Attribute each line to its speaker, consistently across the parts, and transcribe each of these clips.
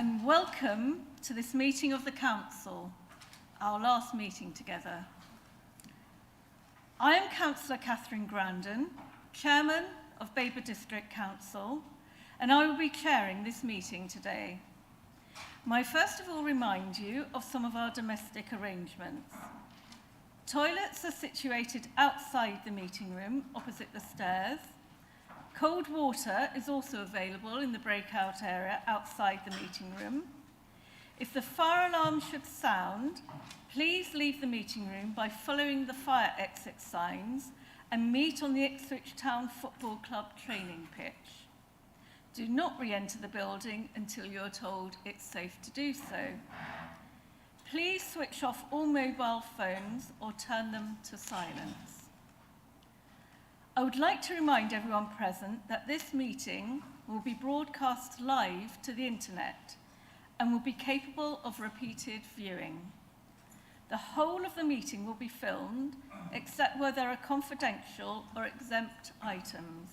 Speaker 1: and welcome to this meeting of the Council, our last meeting together. I am Councillor Catherine Grandon, Chairman of Babergh District Council, and I will be chairing this meeting today. May I first of all remind you of some of our domestic arrangements. Toilets are situated outside the meeting room, opposite the stairs. Cold water is also available in the breakout area outside the meeting room. If the fire alarm should sound, please leave the meeting room by following the fire exit signs and meet on the Ipswich Town Football Club training pitch. Do not re-enter the building until you are told it's safe to do so. Please switch off all mobile phones or turn them to silence. I would like to remind everyone present that this meeting will be broadcast live to the internet and will be capable of repeated viewing. The whole of the meeting will be filmed, except where there are confidential or exempt items.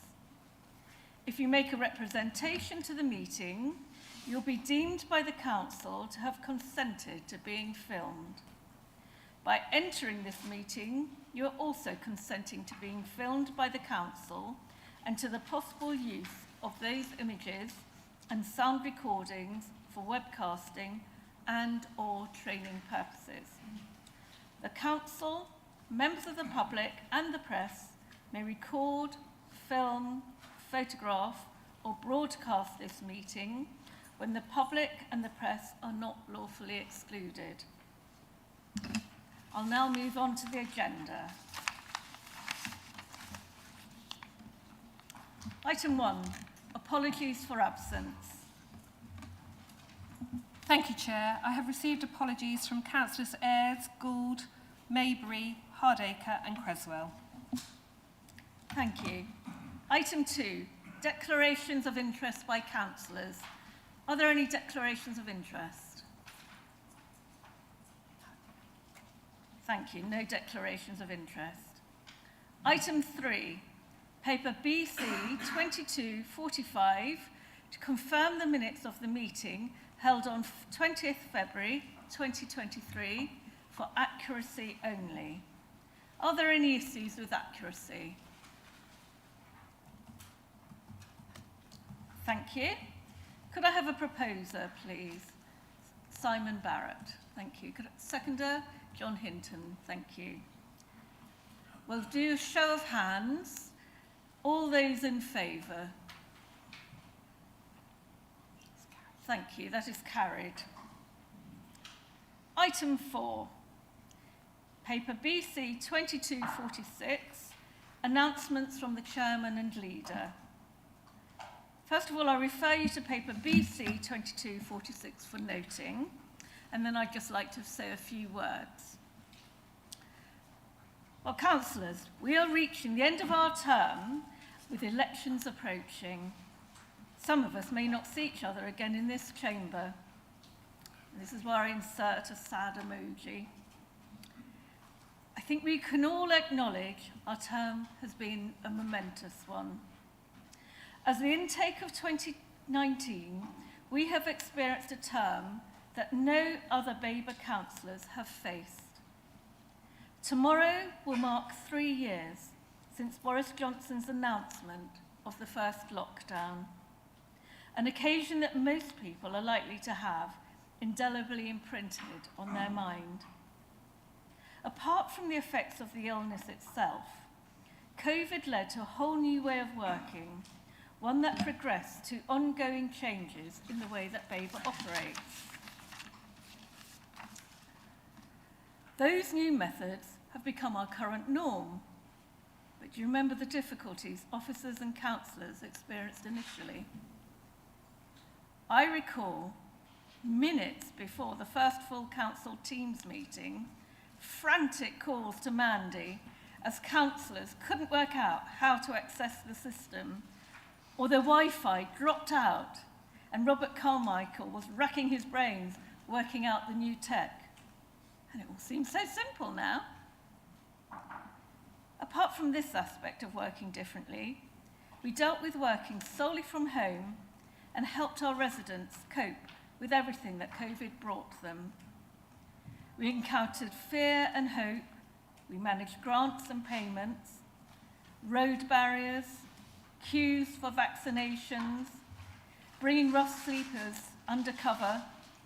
Speaker 1: If you make a representation to the meeting, you'll be deemed by the Council to have consented to being filmed. By entering this meeting, you are also consenting to being filmed by the Council and to the possible use of those images and sound recordings for webcasting and/or training purposes. The Council, members of the public and the press may record, film, photograph or broadcast this meeting when the public and the press are not lawfully excluded. I'll now move on to the agenda. Item 1, apologies for absence.
Speaker 2: Thank you, Chair. I have received apologies from Councillors Ayres, Gould, Maybury, Hardacre and Creswell.
Speaker 1: Thank you. Item 2, declarations of interest by councillors. Are there any declarations of interest? Thank you. No declarations of interest. Item 3, paper BC 2245 to confirm the minutes of the meeting held on 20th February 2023 for accuracy only. Are there any issues with accuracy? Thank you. Could I have a proposer, please? Simon Barrett. Thank you. Seconder? John Hinton. Thank you. We'll do a show of hands. All those in favour? Thank you. That is carried. Item 4, paper BC 2246, announcements from the Chairman and Leader. First of all, I refer you to paper BC 2246 for noting, and then I'd just like to say a few words. Well, councillors, we are reaching the end of our term with elections approaching. Some of us may not see each other again in this chamber. This is where I insert a sad emoji. I think we can all acknowledge our term has been a momentous one. As the intake of 2019, we have experienced a term that no other Babergh councillors have faced. Tomorrow will mark 3 years since Boris Johnson's announcement of the first lockdown, an occasion that most people are likely to have indelibly imprinted on their mind. Apart from the effects of the illness itself, COVID led to a whole new way of working, one that progressed to ongoing changes in the way that Babergh operates. Those new methods have become our current norm, but do you remember the difficulties officers and councillors experienced initially? I recall minutes before the first full council Teams meeting, frantic calls to Mandy as councillors couldn't work out how to access the system, or their Wi-Fi dropped out and Robert Carmichael was racking his brains working out the new tech. And it all seems so simple now. Apart from this aspect of working differently, we dealt with working solely from home and helped our residents cope with everything that COVID brought them. We encountered fear and hope. We managed grants and payments, road barriers, queues for vaccinations, bringing rough sleepers undercover,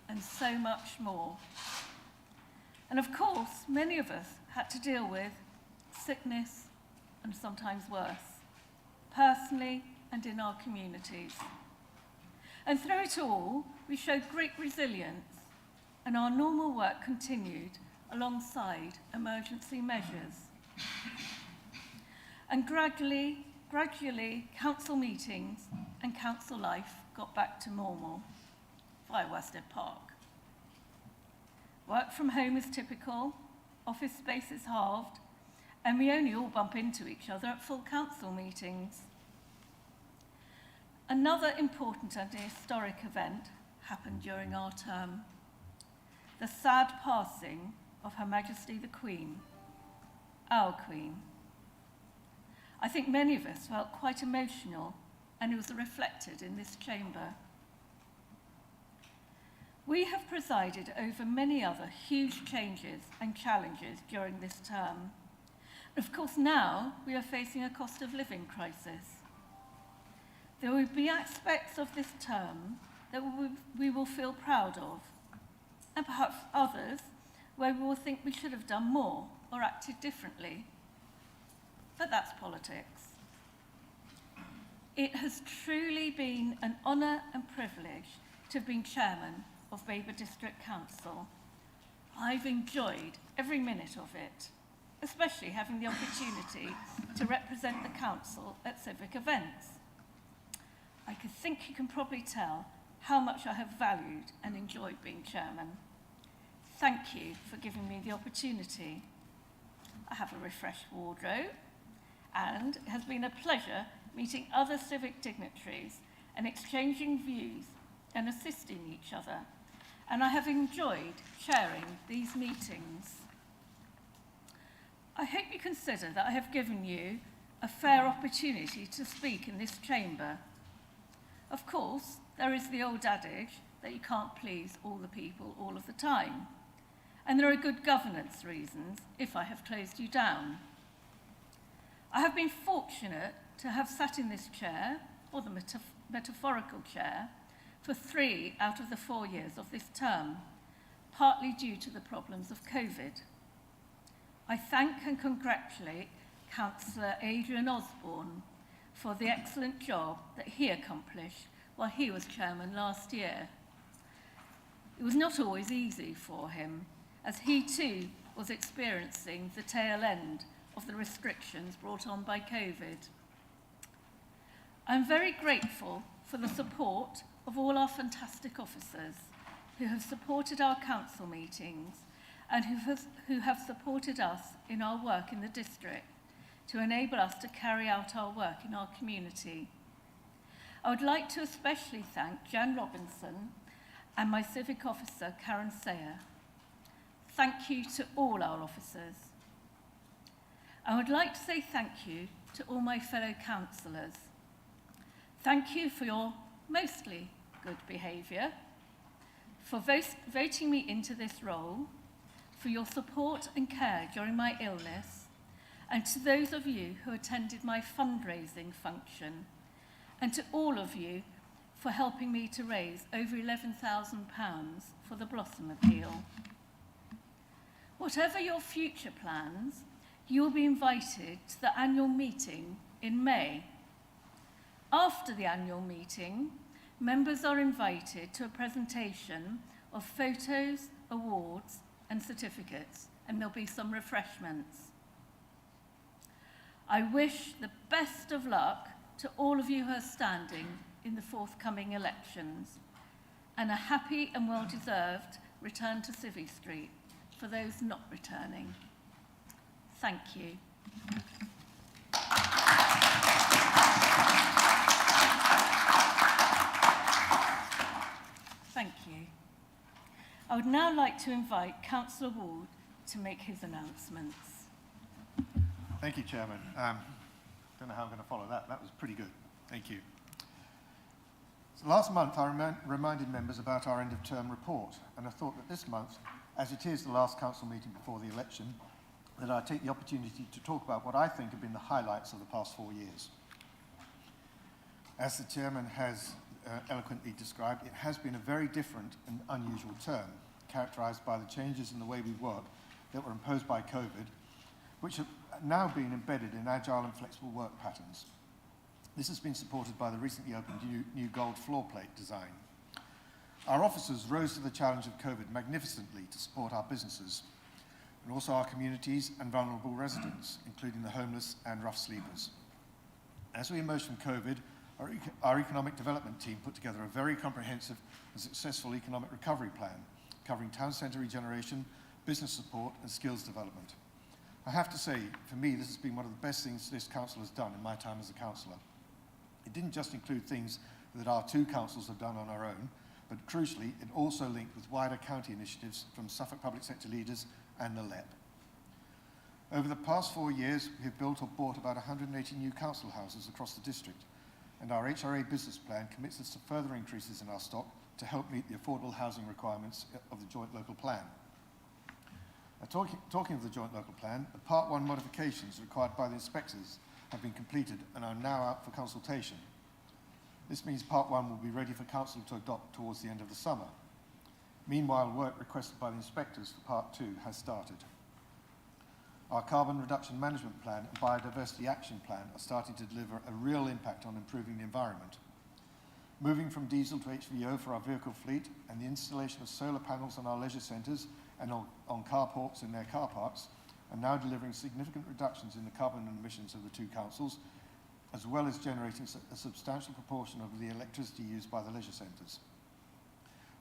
Speaker 1: and so much more. And of course, many of us had to deal with sickness and sometimes worse, personally and in our communities. And through it all, we showed great resilience, and our normal work continued alongside emergency measures. And gradually, council meetings and council life got back to normal via Wested Park. Work from home is typical, office space is halved, and we only all bump into each other at full council meetings. Another important and historic event happened during our term: the sad passing of Her Majesty the Queen, our Queen. I think many of us felt quite emotional, and it was reflected in this chamber. We have presided over many other huge changes and challenges during this term. Of course, now we are facing a cost of living crisis. There will be aspects of this term that we will feel proud of, and perhaps others where we will think we should have done more or acted differently. But that's politics. It has truly been an honour and privilege to have been chairman of Babergh District Council. I've enjoyed every minute of it, especially having the opportunity to represent the council at civic events. I think you can probably tell how much I have valued and enjoyed being chairman. Thank you for giving me the opportunity. I have a refreshed wardrobe, and it has been a pleasure meeting other civic dignitaries and exchanging views and assisting each other. And I have enjoyed chairing these meetings. I hope you consider that I have given you a fair opportunity to speak in this chamber. Of course, there is the old adage that you can't please all the people all of the time. And there are good governance reasons if I have closed you down. I have been fortunate to have sat in this chair, or the metaphorical chair, for 3 out of the 4 years of this term, partly due to the problems of COVID. I thank and congratulate Councillor Adrian Osborne for the excellent job that he accomplished while he was chairman last year. It was not always easy for him, as he too was experiencing the tail end of the restrictions brought on by COVID. I'm very grateful for the support of all our fantastic officers who have supported our council meetings and who have supported us in our work in the district to enable us to carry out our work in our community. I would like to especially thank Jan Robinson and my civic officer, Karen Sayer. Thank you to all our officers. I would like to say thank you to all my fellow councillors. Thank you for your mostly good behaviour, for voting me into this role, for your support and care during my illness, and to those of you who attended my fundraising function, and to all of you for helping me to raise over £11,000 for the Blossom Appeal. Whatever your future plans, you will be invited to the annual meeting in May. After the annual meeting, members are invited to a presentation of photos, awards and certificates, and there'll be some refreshments. I wish the best of luck to all of you who are standing in the forthcoming elections, and a happy and well-deserved return to Civvy Street for those not returning. Thank you. Thank you. I would now like to invite Councillor Ward to make his announcements.
Speaker 3: Thank you, Chairman. Don't know how I'm going to follow that. That was pretty good. Thank you. Last month, I reminded members about our end-of-term report, and I thought that this month, as it is the last council meeting before the election, that I'd take the opportunity to talk about what I think have been the highlights of the past 4 years. As the chairman has eloquently described, it has been a very different and unusual term, characterised by the changes in the way we work that were imposed by COVID, which have now been embedded in agile and flexible work patterns. This has been supported by the recently opened new gold floor plate design. Our officers rose to the challenge of COVID magnificently to support our businesses, and also our communities and vulnerable residents, including the homeless and rough sleepers. As we emerged from COVID, our economic development team put together a very comprehensive and successful economic recovery plan, covering town centre regeneration, business support and skills development. I have to say, for me, this has been one of the best things this council has done in my time as a councillor. It didn't just include things that our 2 councils have done on our own, but crucially, it also linked with wider county initiatives from Suffolk public sector leaders and the LEP. Over the past 4 years, we have built or bought about 180 new council houses across the district, and our HRA business plan commits us to further increases in our stock to help meet the affordable housing requirements of the joint local plan. Talking of the joint local plan, the Part 1 modifications required by the inspectors have been completed and are now out for consultation. This means Part 1 will be ready for Council to adopt towards the end of the summer. Meanwhile, work requested by the inspectors for Part 2 has started. Our carbon reduction management plan and biodiversity action plan are starting to deliver a real impact on improving the environment. Moving from diesel to HVO for our vehicle fleet and the installation of solar panels on our leisure centres and on carports in their car parks are now delivering significant reductions in the carbon emissions of the 2 councils, as well as generating a substantial proportion of the electricity used by the leisure centres.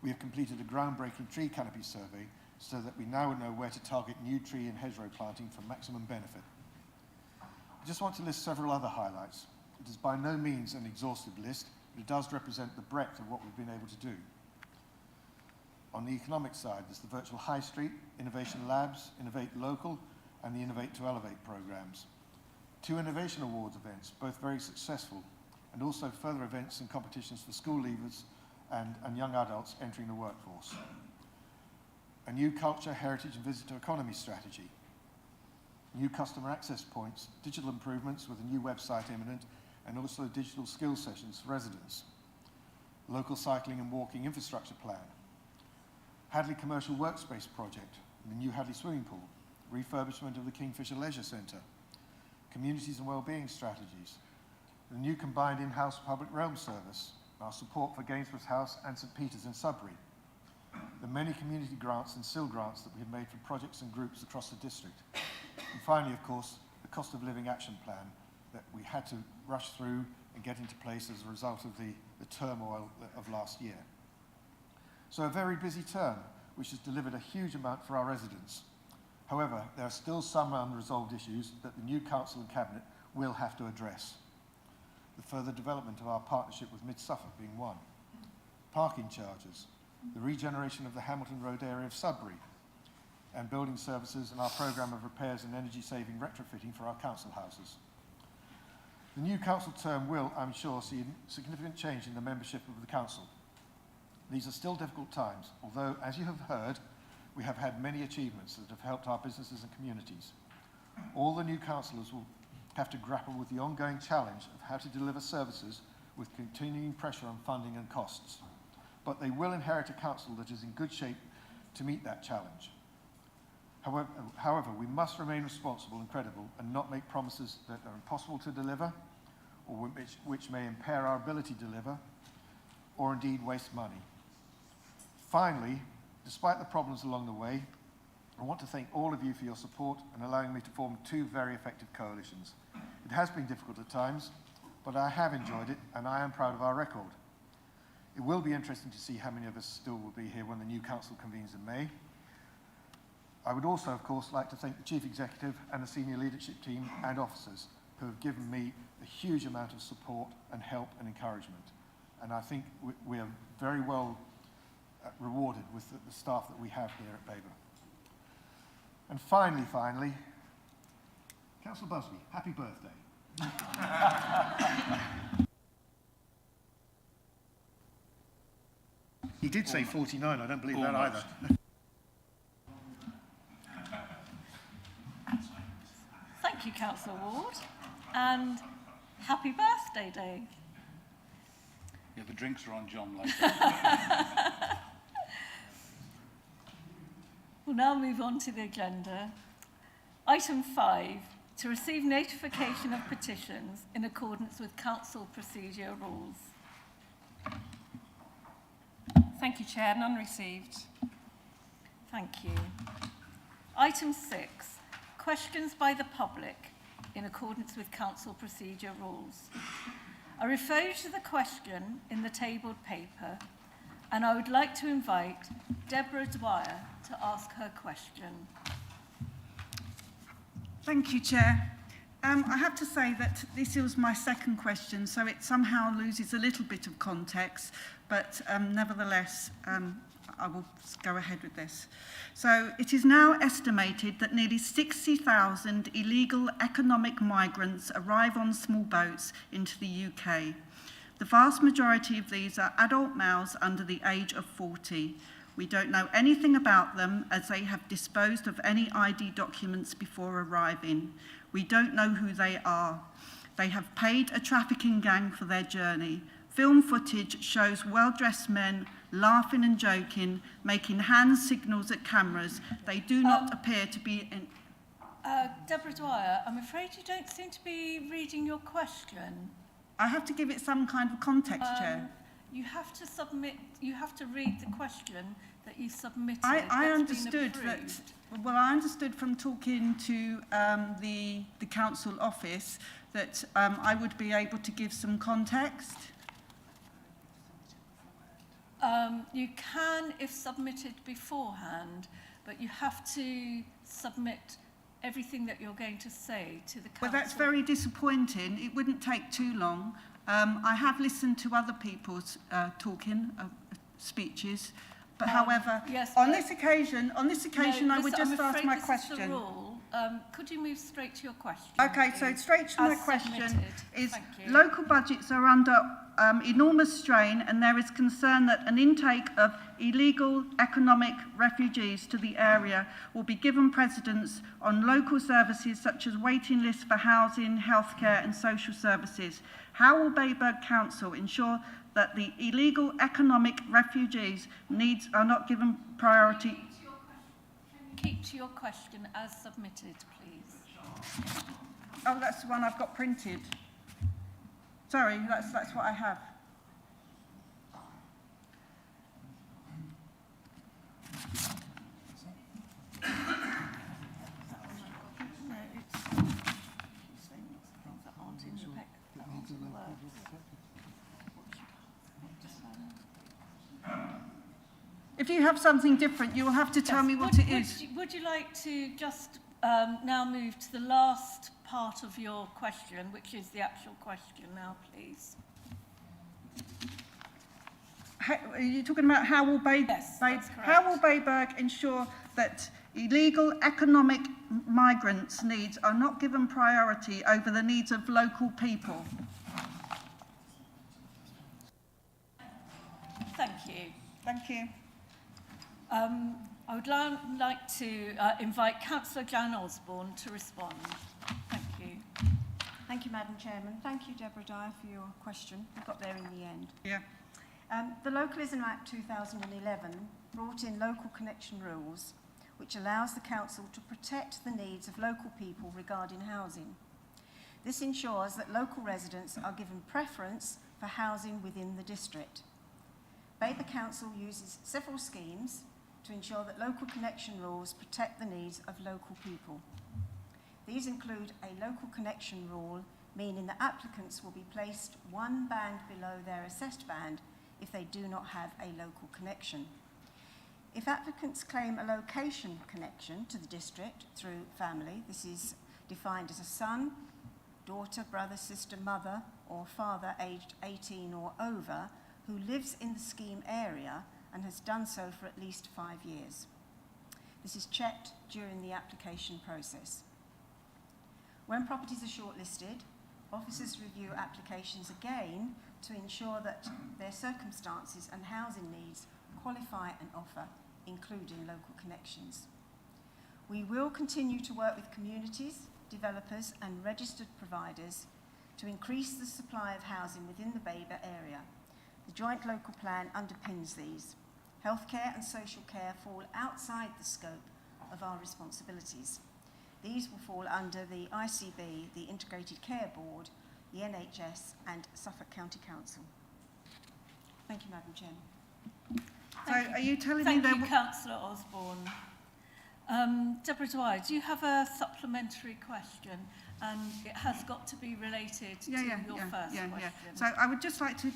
Speaker 3: We have completed a groundbreaking tree canopy survey so that we now know where to target new tree and hedgerow planting for maximum benefit. I just want to list several other highlights. It is by no means an exhaustive list, but it does represent the breadth of what we've been able to do. On the economic side, there's the virtual high street, innovation labs, Innovate Local, and the Innovate to Elevate programs. 2 innovation awards events, both very successful, and also further events and competitions for school leavers and young adults entering the workforce. A new culture, heritage and visitor economy strategy. New customer access points, digital improvements with a new website imminent, and also digital skills sessions for residents. Local cycling and walking infrastructure plan. Hadley Commercial Workspace Project, and the new Hadley swimming pool. Refurbishment of the Kingfisher Leisure Centre. Communities and wellbeing strategies. The new combined in-house public realm service. Our support for Gainsborough House and St Peter's in Sudbury. The many community grants and SIL grants that we have made for projects and groups across the district. And finally, of course, the cost of living action plan that we had to rush through and get into place as a result of the turmoil of last year. So a very busy term, which has delivered a huge amount for our residents. However, there are still some unresolved issues that the new council and cabinet will have to address. The further development of our partnership with Mid-Suffolk being one. Parking charges, the regeneration of the Hamilton Road area of Sudbury, and building services and our programme of repairs and energy-saving retrofitting for our council houses. The new council term will, I'm sure, see a significant change in the membership of the council. These are still difficult times, although, as you have heard, we have had many achievements that have helped our businesses and communities. All the new councillors will have to grapple with the ongoing challenge of how to deliver services with continuing pressure on funding and costs. But they will inherit a council that is in good shape to meet that challenge. However, we must remain responsible and credible and not make promises that are impossible to deliver or which may impair our ability to deliver or indeed waste money. Finally, despite the problems along the way, I want to thank all of you for your support and allowing me to form 2 very effective coalitions. It has been difficult at times, but I have enjoyed it and I am proud of our record. It will be interesting to see how many of us still will be here when the new council convenes in May. I would also, of course, like to thank the Chief Executive and the senior leadership team and officers who have given me a huge amount of support and help and encouragement. And I think we are very well rewarded with the staff that we have here at Babergh. And finally, Councillor Busby, happy birthday. did say 49, I don't believe that
Speaker 4: Almost.
Speaker 3: either.
Speaker 1: Thank you, Councillor Ward, and happy birthday, Dave.
Speaker 4: Yeah, the drinks are on John later.
Speaker 1: We'll now move on to the agenda. Item 5, to receive notification of petitions in accordance with council procedure rules.
Speaker 2: Thank you, Chair. None received.
Speaker 1: Thank you. Item 6, questions by the public in accordance with council procedure rules. I refer you to the question in the tabled paper, and I would like to invite Deborah Dwyer to ask her question.
Speaker 5: Thank you, Chair. I have to say that this was my second question, so it somehow loses a little bit of context, but nevertheless, I will go ahead with this. So it is now estimated that nearly 60,000 illegal economic migrants arrive on small boats into the UK. The vast majority of these are adult males under the age of 40. We don't know anything about them as they have disposed of any ID documents before arriving. We don't know who they are. They have paid a trafficking gang for their journey. Film footage shows well-dressed men laughing and joking, making hand signals at cameras. They do not appear to be in...
Speaker 1: Deborah Dwyer, I'm afraid you don't seem to be reading your question.
Speaker 5: I have to give it some kind of context, Chair.
Speaker 1: You have to read the question that you submitted.
Speaker 5: I
Speaker 1: That's
Speaker 5: understood
Speaker 1: been
Speaker 5: that,
Speaker 1: approved.
Speaker 5: well, I understood from talking to the council office that I would be able to give some context.
Speaker 1: You can if submitted beforehand, but you have to submit everything that you're going to say to the council.
Speaker 5: Well, that's very disappointing. It wouldn't take too long. I have listened to other people's speeches, but however,
Speaker 1: yes,
Speaker 5: on
Speaker 1: but-
Speaker 5: this occasion,
Speaker 1: No,
Speaker 5: I would
Speaker 1: listen,
Speaker 5: just
Speaker 1: I'm
Speaker 5: ask
Speaker 1: afraid
Speaker 5: my
Speaker 1: this is
Speaker 5: question.
Speaker 1: the rule. Could you move straight to your question?
Speaker 5: Okay, so
Speaker 1: please?
Speaker 5: straight to my
Speaker 1: As
Speaker 5: question
Speaker 1: submitted.
Speaker 5: is,
Speaker 1: Thank you.
Speaker 5: local budgets are under enormous strain, and there is concern that an intake of illegal economic refugees to the area will be given precedence on local services such as waiting lists for housing, healthcare and social services. How will Babergh Council ensure that the illegal economic refugees' needs are not given priority?
Speaker 1: Keep to your question as submitted, please.
Speaker 5: Oh, that's the one I've got printed. Sorry, that's what I have.
Speaker 1: No, it's saying things that aren't in the pack, that aren't in the words.
Speaker 5: If you have something different, you will have to tell me what it is.
Speaker 1: Would you like to just now move to the last part of your question, which is the actual question now, please?
Speaker 5: Are you talking about how will
Speaker 1: Yes, that's correct.
Speaker 5: how will Babergh ensure that illegal economic migrants' needs are not given priority over the needs of local people?
Speaker 1: Thank you.
Speaker 5: Thank you.
Speaker 1: I would like to invite Councillor Jan Osborne to respond. Thank you.
Speaker 6: Thank you, Madam Chairman. Thank you, Deborah Dyer, for your question. We got there in the end.
Speaker 5: Yeah.
Speaker 6: The Localism Act 2011 brought in local connection rules, which allows the council to protect the needs of local people regarding housing. This ensures that local residents are given preference for housing within the district. Babergh Council uses several schemes to ensure that local connection rules protect the needs of local people. These include a local connection rule, meaning that applicants will be placed one band below their assessed band if they do not have a local connection. If applicants claim a location connection to the district through family, this is defined as a son, daughter, brother, sister, mother, or father aged 18 or over who lives in the scheme area and has done so for at least 5 years. This is checked during the application process. When properties are shortlisted, officers review applications again to ensure that their circumstances and housing needs qualify an offer, including local connections. We will continue to work with communities, developers and registered providers to increase the supply of housing within the Babergh area. The joint local plan underpins these. Healthcare and social care fall outside the scope of our responsibilities. These will fall under the ICB, the Integrated Care Board, the NHS and Suffolk County Council. Thank you, Madam Chairman.
Speaker 5: So are you telling me
Speaker 1: Thank
Speaker 5: there
Speaker 1: you, Councillor Osborne. Deborah Dwyer, do you have a supplementary question? And it has got to be related to your first question.
Speaker 5: So I would just like to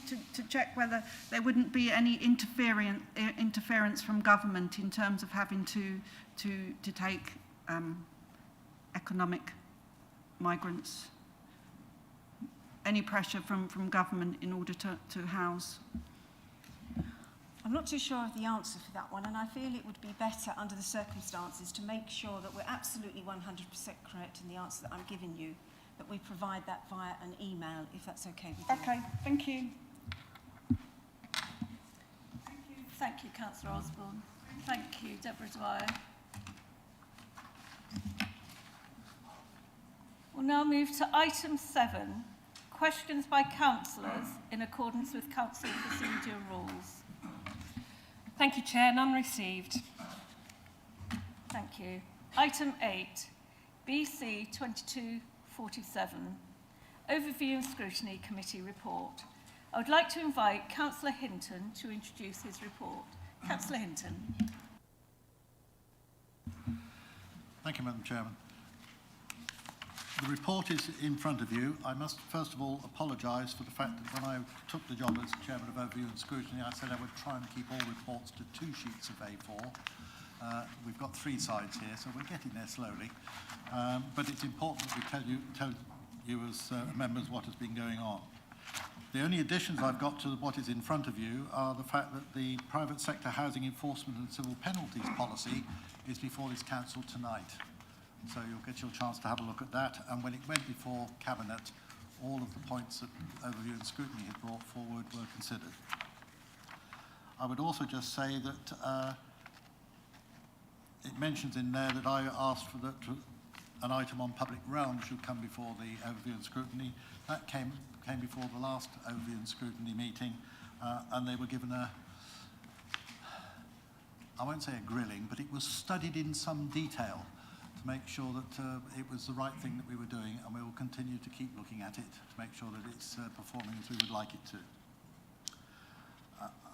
Speaker 5: check whether there wouldn't be any interference from government in terms of having to take economic migrants. Any pressure from government in order to house?
Speaker 6: I'm not too sure of the answer for that one, and I feel it would be better under the circumstances to make sure that we're absolutely 100% correct in the answer that I'm giving you, that we provide that via an email, if that's okay with you.
Speaker 5: Okay, thank you.
Speaker 1: Thank you, Councillor Osborne. Thank you, Deborah Dwyer. We'll now move to item 7, questions by councillors in accordance with council procedure rules.
Speaker 2: Thank you, Chair. None received.
Speaker 1: Thank you. Item 8, BC 2247, Overview and Scrutiny Committee Report. I would like to invite Councillor Hinton to introduce his report. Councillor Hinton.
Speaker 7: Thank you, Madam Chairman. The report is in front of you. I must first of all apologise for the fact that when I took the job as Chairman of Overview and Scrutiny, I said I would try and keep all reports to 2 sheets of A4. We've got 3 sides here, so we're getting there slowly. But it's important that we tell you as members what has been going on. The only additions I've got to what is in front of you are the fact that the private sector housing enforcement and civil penalties policy is before this council tonight. So you'll get your chance to have a look at that. And when it went before Cabinet, all of the points that Overview and Scrutiny had brought forward were considered. I would also just say that it mentions in there that I asked for an item on public realm should come before the Overview and Scrutiny. That came before the last Overview and Scrutiny meeting, and they were given I won't say a grilling, but it was studied in some detail to make sure that it was the right thing that we were doing, and we will continue to keep looking at it to make sure that it's performing as we would like it to.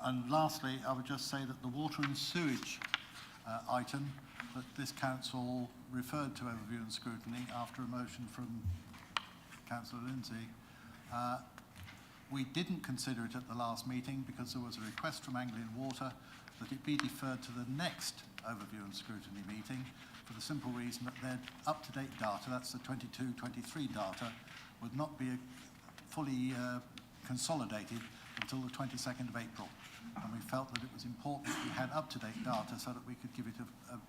Speaker 7: And lastly, I would just say that the water and sewage item that this council referred to Overview and Scrutiny after a motion from Councillor Lindsay, we didn't consider it at the last meeting because there was a request from Anglian Water that it be deferred to the next Overview and Scrutiny meeting, for the simple reason that their up-to-date data, that's the 22-23 data, would not be fully consolidated until the 22nd of April. And we felt that it was important that we had up-to-date data so that we could give it a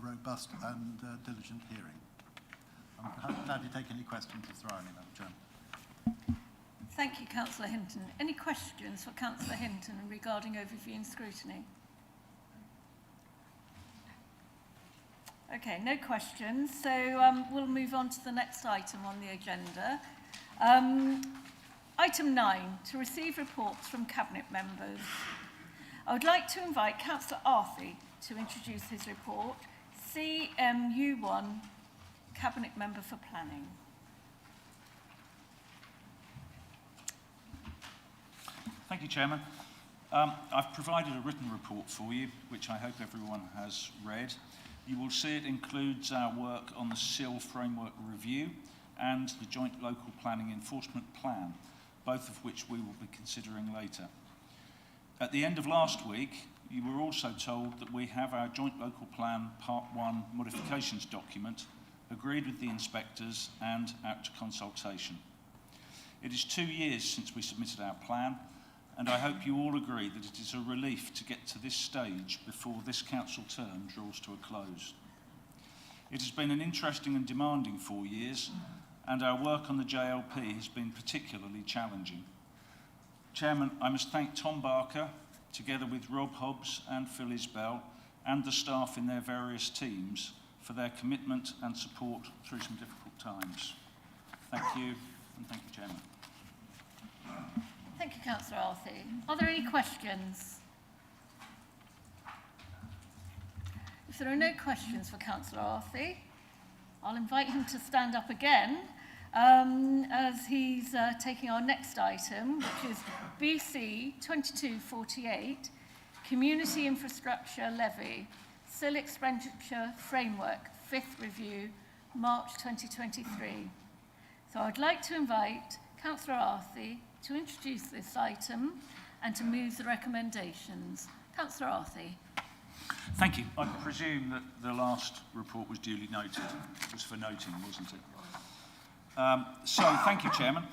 Speaker 7: robust and diligent hearing. I'm glad to take any questions if there are any, Madam Chairman.
Speaker 1: Thank you, Councillor Hinton. Any questions for Councillor Hinton regarding Overview and Scrutiny? Okay, no questions. So we'll move on to the next item on the agenda. Item 9, to receive reports from Cabinet members. I would like to invite Councillor Arthey to introduce his report, CMU1, Cabinet Member for Planning.
Speaker 4: Thank you, Chairman. I've provided a written report for you, which I hope everyone has read. You will see it includes our work on the SIL Framework Review and the Joint Local Planning Enforcement Plan, both of which we will be considering later. At the end of last week, you were also told that we have our Joint Local Plan Part 1 modifications document agreed with the inspectors and out to consultation. It is 2 years since we submitted our plan, and I hope you all agree that it is a relief to get to this stage before this council term draws to a close. It has been an interesting and demanding 4 years, and our work on the JLP has been particularly challenging. Chairman, I must thank Tom Barker, together with Rob Hobbs and Phil Isbell and the staff in their various teams for their commitment and support through some difficult times. Thank you, and thank you, Chairman.
Speaker 1: Thank you, Councillor Arthey. Are there any questions? If there are no questions for Councillor Arthey, I'll invite him to stand up again as he's taking our next item, which is BC 2248, Community Infrastructure Levy, SIL Expenditure Framework, 5th Review, March 2023. So I'd like to invite Councillor Arthey to introduce this item and to move the recommendations. Councillor Arthey.
Speaker 4: Thank you. I presume that the last report was duly noted. It was for noting, wasn't it? Thank you, Chairman.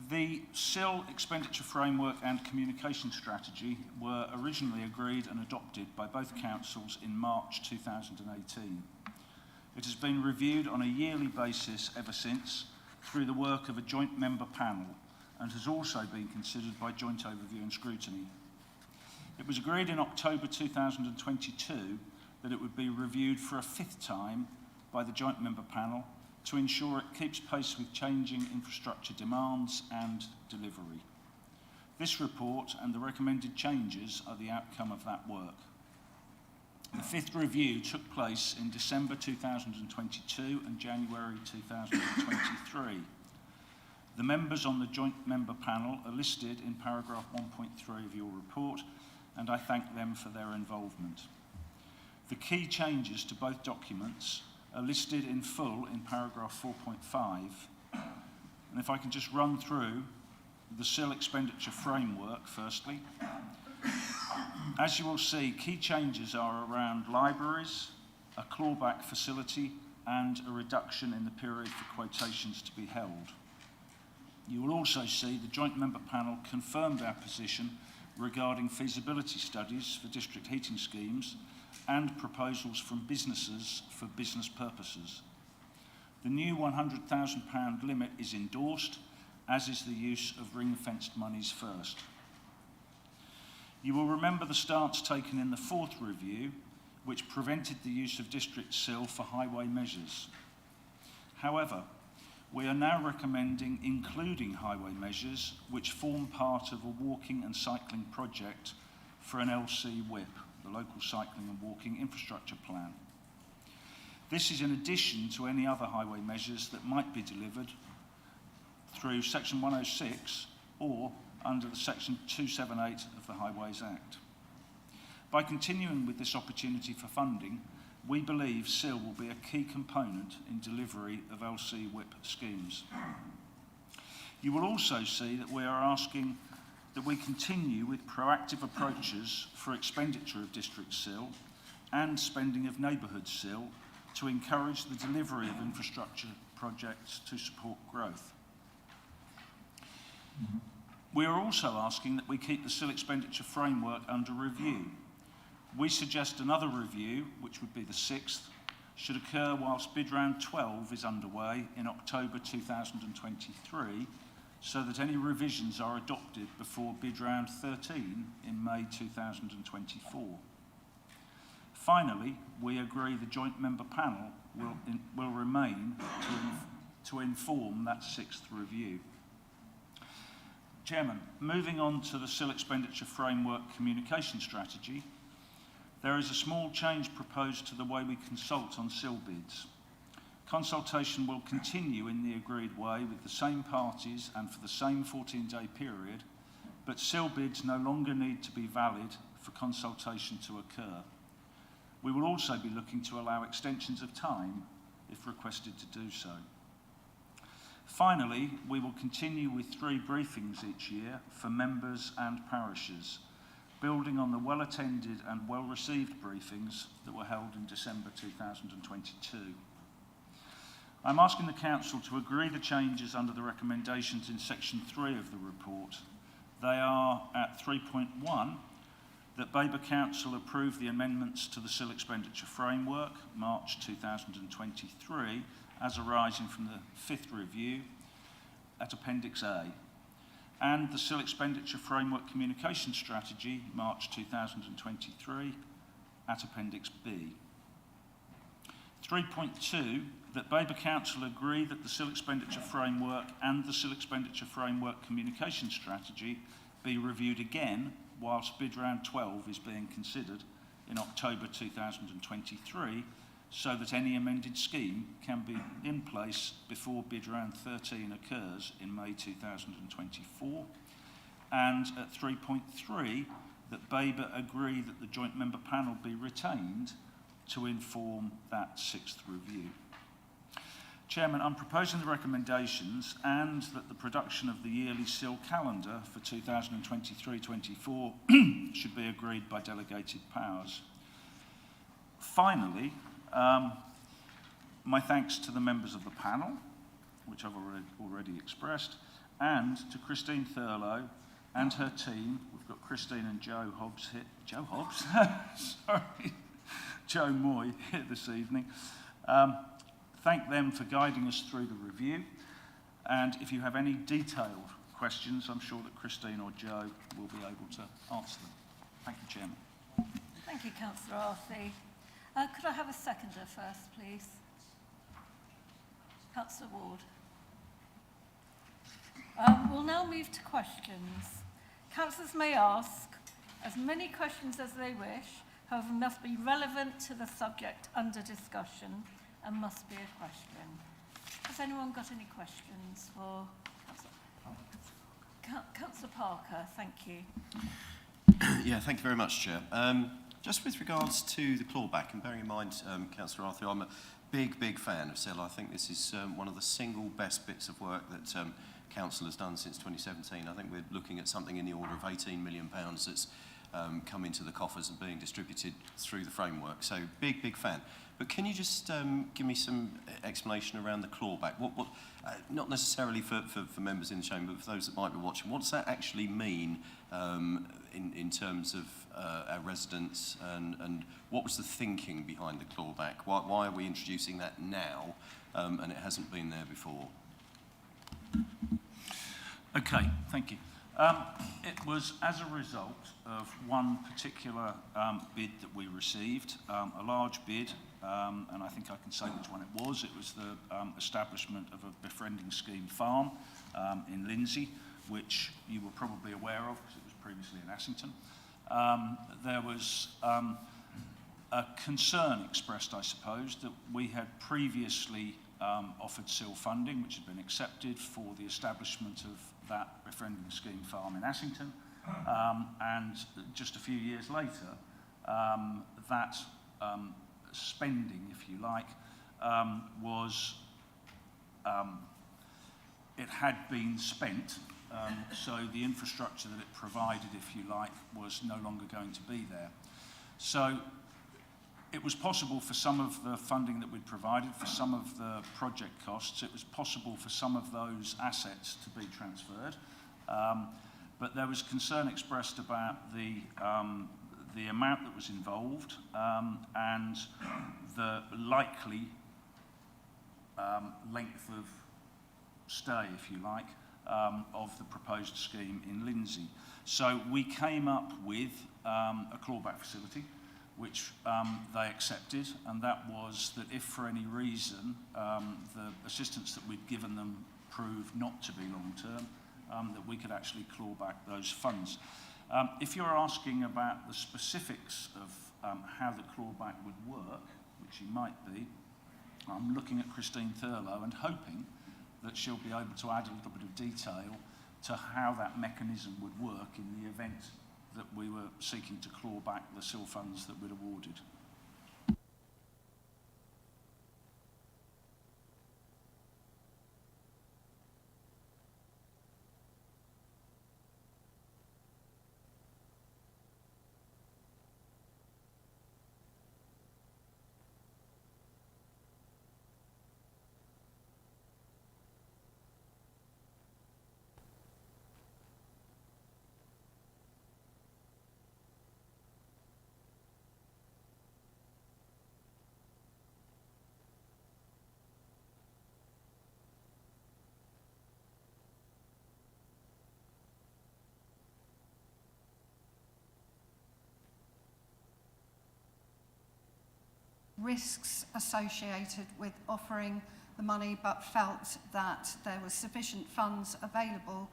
Speaker 4: The SIL Expenditure Framework and Communication Strategy were originally agreed and adopted by both councils in March 2018. It has been reviewed on a yearly basis ever since through the work of a joint member panel and has also been considered by joint overview and scrutiny. It was agreed in October 2022 that it would be reviewed for a 5th time by the joint member panel to ensure it keeps pace with changing infrastructure demands and delivery. This report and the recommended changes are the outcome of that work. The 5th review took place in December 2022 and January 2023. The members on the joint member panel are listed in paragraph 1.3 of your report, and I thank them for their involvement. The key changes to both documents are listed in full in paragraph 4.5. And if I can just run through the SIL expenditure framework firstly. As you will see, key changes are around libraries, a clawback facility, and a reduction in the period for quotations to be held. You will also see the joint member panel confirmed our position regarding feasibility studies for district heating schemes and proposals from businesses for business purposes. The new £100,000 limit is endorsed, as is the use of ring-fenced monies first. You will remember the stance taken in the 4th review, which prevented the use of district SIL for highway measures. However, we are now recommending including highway measures which form part of a walking and cycling project for an LC WIP, the Local Cycling and Walking Infrastructure Plan. This is in addition to any other highway measures that might be delivered through Section 106 or under the Section 278 of the Highways Act. By continuing with this opportunity for funding, we believe SIL will be a key component in delivery of LC WIP schemes. You will also see that we are asking that we continue with proactive approaches for expenditure of district SIL and spending of neighbourhood SIL to encourage the delivery of infrastructure projects to support growth. We are also asking that we keep the SIL expenditure framework under review. We suggest another review, which would be the 6th, should occur whilst bid round 12 is underway in October 2023, so that any revisions are adopted before bid round 13 in May 2024. Finally, we agree the joint member panel will remain to inform that 6th review. Chairman, moving on to the SIL expenditure framework communication strategy, there is a small change proposed to the way we consult on SIL bids. Consultation will continue in the agreed way with the same parties and for the same 14-day period, but SIL bids no longer need to be valid for consultation to occur. We will also be looking to allow extensions of time if requested to do so. Finally, we will continue with 3 briefings each year for members and parishes, building on the well-attended and well-received briefings that were held in December 2022. I'm asking the Council to agree the changes under the recommendations in Section 3 of the report. They are at 3.1, that Babergh Council approve the amendments to the SIL expenditure framework, March 2023, as arising from the 5th review at Appendix A, and the SIL Expenditure Framework Communication Strategy, March 2023, at Appendix B. 3.2, that Babergh Council agree that the SIL Expenditure Framework and the SIL Expenditure Framework Communication Strategy be reviewed again whilst bid round 12 is being considered in October 2023, so that any amended scheme can be in place before bid round 13 occurs in May 2024. And at 3.3, that Babergh agree that the joint member panel be retained to inform that sixth review. Chairman, I'm proposing the recommendations and that the production of the yearly SIL calendar for 2023-24 should be agreed by delegated powers. Finally, my thanks to the members of the panel, which I've already expressed, and to Christine Thurlow and her team. We've got Christine and Joe Hobbs here. Joe Hobbs? Sorry. Joe Moy here this evening. Thank them for guiding us through the review. And if you have any detailed questions, I'm sure that Christine or Joe will be able to answer them. Thank you, Chairman.
Speaker 1: Thank you, Councillor Arthey. Could I have a seconder first, please? Councillor Ward. We'll now move to questions. Councillors may ask as many questions as they wish, however, must be relevant to the subject under discussion and must be a question. Has anyone got any questions for Councillor Parker? Thank you.
Speaker 8: Yeah, thank you very much, Chair. Just with regards to the clawback, and bearing in mind, Councillor Arthur, I'm a big fan of SIL. I think this is one of the single best bits of work that Council has done since 2017. I think we're looking at something in the order of £18 million that's come into the coffers and being distributed through the framework. So big fan. But can you just give me some explanation around the clawback? What not necessarily for members in the chamber, but for those that might be watching, what does that actually mean in terms of our residents, and what was the thinking behind the clawback? Why are we introducing that now and it hasn't been there before?
Speaker 4: Okay, thank you. It was as a result of one particular bid that we received, a large bid, and I think I can say which one it was. It was the establishment of a befriending scheme farm in Lindsay, which you were probably aware of because it was previously in Assington. There was a concern expressed, I suppose, that we had previously offered SIL funding, which had been accepted for the establishment of that befriending scheme farm in Assington, and just a few years later, that spending, if you like, it had been spent, so the infrastructure that it provided, if you like, was no longer going to be there. So it was possible for some of the funding that we'd provided, for some of the project costs, it was possible for some of those assets to be transferred, but there was concern expressed about the amount that was involved and the likely length of stay, if you like, of the proposed scheme in Lindsay. So we came up with a clawback facility, which they accepted, and that was that if for any reason the assistance that we'd given them proved not to be long-term, that we could actually claw back those funds. If you're asking about the specifics of how the clawback would work, which you might be, I'm looking at Christine Thurlow and hoping that she'll be able to add a little bit of detail to how that mechanism would work in the event that we were seeking to claw back the SIL funds that we'd awarded.
Speaker 9: risks associated with offering the money, but felt that there was sufficient funds available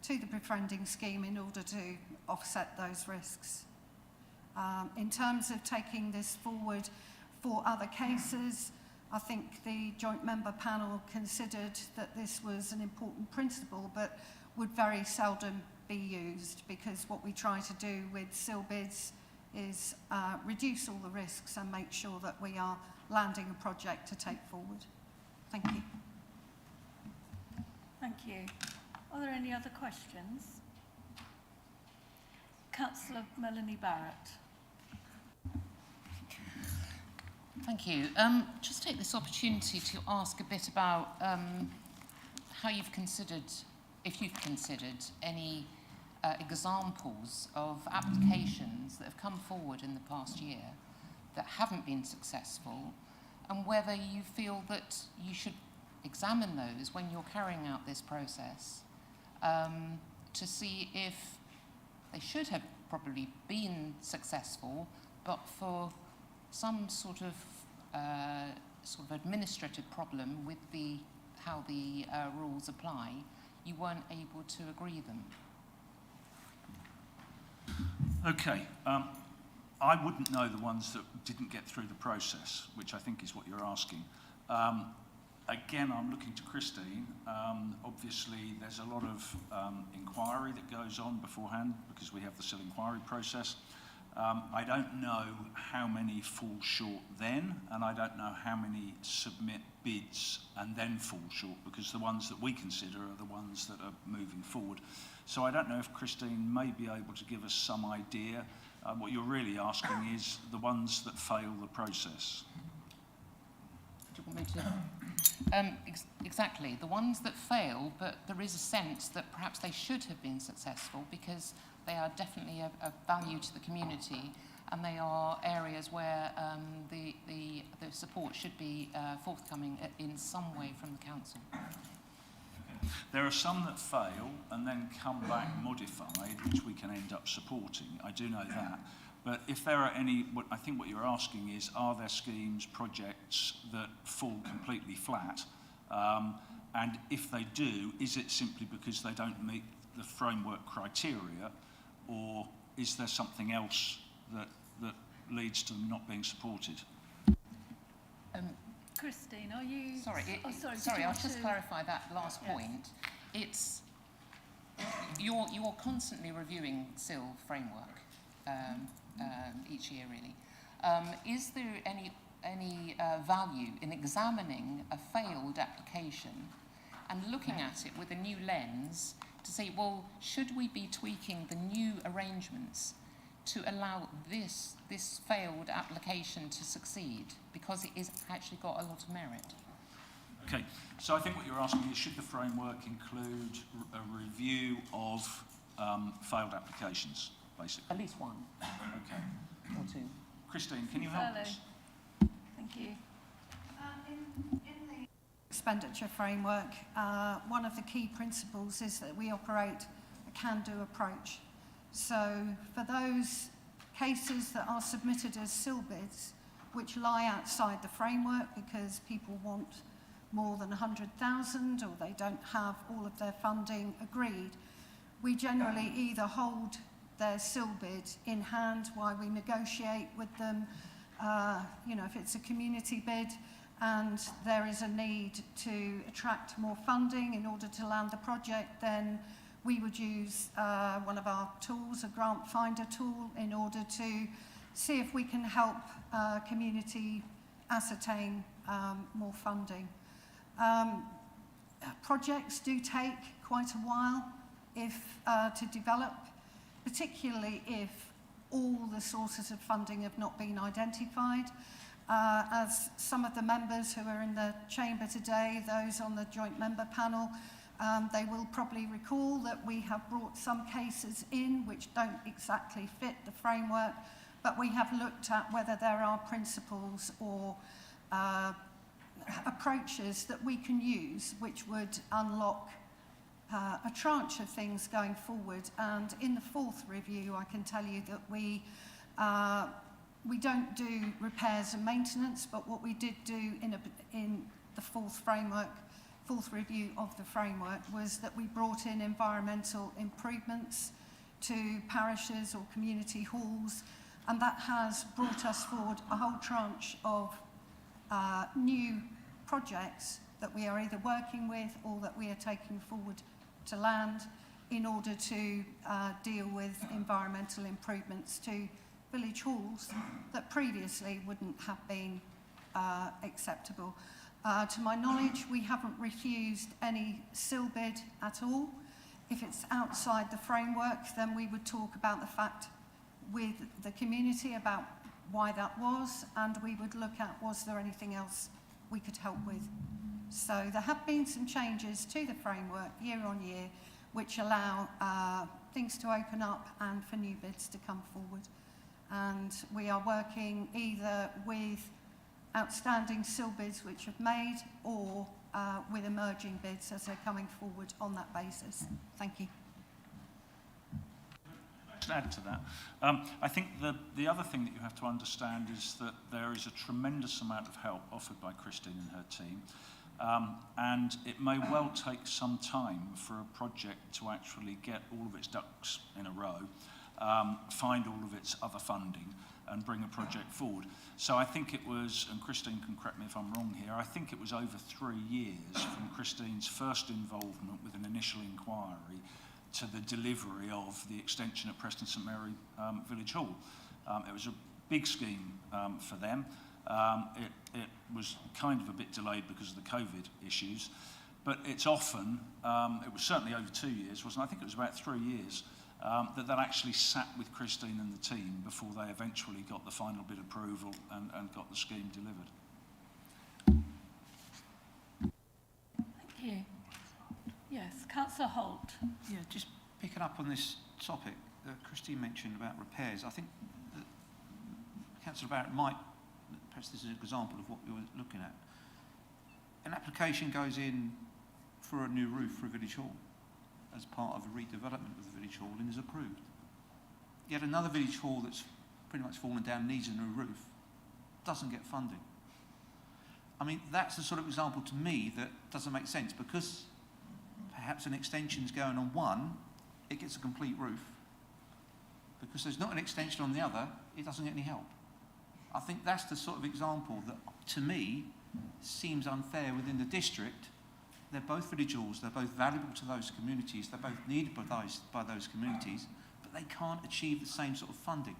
Speaker 9: to the befriending scheme in order to offset those risks. In terms of taking this forward for other cases, I think the joint member panel considered that this was an important principle, but would very seldom be used, because what we try to do with SIL bids is reduce all the risks and make sure that we are landing a project to take forward. Thank you.
Speaker 1: Thank you. Are there any other questions? Councillor Melanie Barrett.
Speaker 10: Thank you. Just take this opportunity to ask a bit about how you've considered, if you've considered any examples of applications that have come forward in the past year that haven't been successful, and whether you feel that you should examine those when you're carrying out this process to see if they should have probably been successful, but for some sort of administrative problem with how the rules apply, you weren't able to agree them.
Speaker 4: Okay. I wouldn't know the ones that didn't get through the process, which I think is what you're asking. Again, I'm looking to Christine. Obviously, there's a lot of inquiry that goes on beforehand because we have the SIL inquiry process. I don't know how many fall short then, and I don't know how many submit bids and then fall short, because the ones that we consider are the ones that are moving forward. So I don't know if Christine may be able to give us some idea. What you're really asking is the ones that fail the process.
Speaker 10: Do you want me to? Exactly, the ones that fail, but there is a sense that perhaps they should have been successful because they are definitely of value to the community, and they are areas where the support should be forthcoming in some way from the council.
Speaker 4: There are some that fail and then come back modified, which we can end up supporting. I do know that. But if there are any, I think what you're asking is, are there schemes, projects that fall completely flat? And if they do, is it simply because they don't meet the framework criteria, or is there something else that leads to them not being supported?
Speaker 1: Christine, are you...
Speaker 10: Sorry, I'll just clarify that last point. It's you're constantly reviewing SIL framework each year, really. Is there any value in examining a failed application and looking at it with a new lens to say, well, should we be tweaking the new arrangements to allow this failed application to succeed, because it is actually got a lot of merit?
Speaker 4: Okay, so I think what you're asking is, should the framework include a review of failed applications, basically?
Speaker 10: At least one.
Speaker 4: Okay.
Speaker 10: Or two.
Speaker 4: Christine, can you help us?
Speaker 1: Thank you.
Speaker 9: In the expenditure framework, one of the key principles is that we operate a can-do approach. So for those cases that are submitted as SIL bids, which lie outside the framework because people want more than 100,000 or they don't have all of their funding agreed, we generally either hold their SIL bid in hand while we negotiate with them. If it's a community bid and there is a need to attract more funding in order to land the project, then we would use one of our tools, a grant finder tool, in order to see if we can help community ascertain more funding. Projects do take quite a while to develop, particularly if all the sources of funding have not been identified. As some of the members who are in the chamber today, those on the joint member panel, they will probably recall that we have brought some cases in which don't exactly fit the framework, but we have looked at whether there are principles or approaches that we can use which would unlock a tranche of things going forward. And in the fourth review, I can tell you that we we don't do repairs and maintenance, but what we did do in the fourth review of the framework was that we brought in environmental improvements to parishes or community halls, and that has brought us forward a whole tranche of new projects that we are either working with or that we are taking forward to land in order to deal with environmental improvements to village halls that previously wouldn't have been acceptable. To my knowledge, we haven't refused any sill bid at all. If it's outside the framework, then we would talk about the fact with the community about why that was, and we would look at was there anything else we could help with. So there have been some changes to the framework year on year which allow things to open up and for new bids to come forward. And we are working either with outstanding sill bids which have made or with emerging bids as they're coming forward on that basis. Thank you.
Speaker 4: To add to that, I think the other thing that you have to understand is that there is a tremendous amount of help offered by Christine and her team, and it may well take some time for a project to actually get all of its ducks in a row, find all of its other funding and bring a project forward. So I think it was, and Christine can correct me if I'm wrong here, I think it was over 3 years from Christine's first involvement with an initial inquiry to the delivery of the extension at Preston St Mary Village Hall. It was a big scheme for them. It was kind of a bit delayed because of the COVID issues, but it's often, it was certainly over 2 years, wasn't it? I think it was about 3 years, that actually sat with Christine and the team before they eventually got the final bid approval and got the scheme delivered.
Speaker 1: Thank you. Yes, Councillor Holt.
Speaker 11: Yeah, just picking up on this topic that Christine mentioned about repairs, I think that Councillor Barrett might, perhaps this is an example of what we were looking at. An application goes in for a new roof for a village hall as part of a redevelopment of the village hall and is approved. Yet another village hall that's pretty much fallen down, needs a new roof, doesn't get funding. I mean, that's the sort of example to me that doesn't make sense, because perhaps an extension's going on one, it gets a complete roof. Because there's not an extension on the other, it doesn't get any help. I think that's the sort of example that, to me, seems unfair within the district. They're both village halls, they're both valuable to those communities, they're both needed by those communities, but they can't achieve the same sort of funding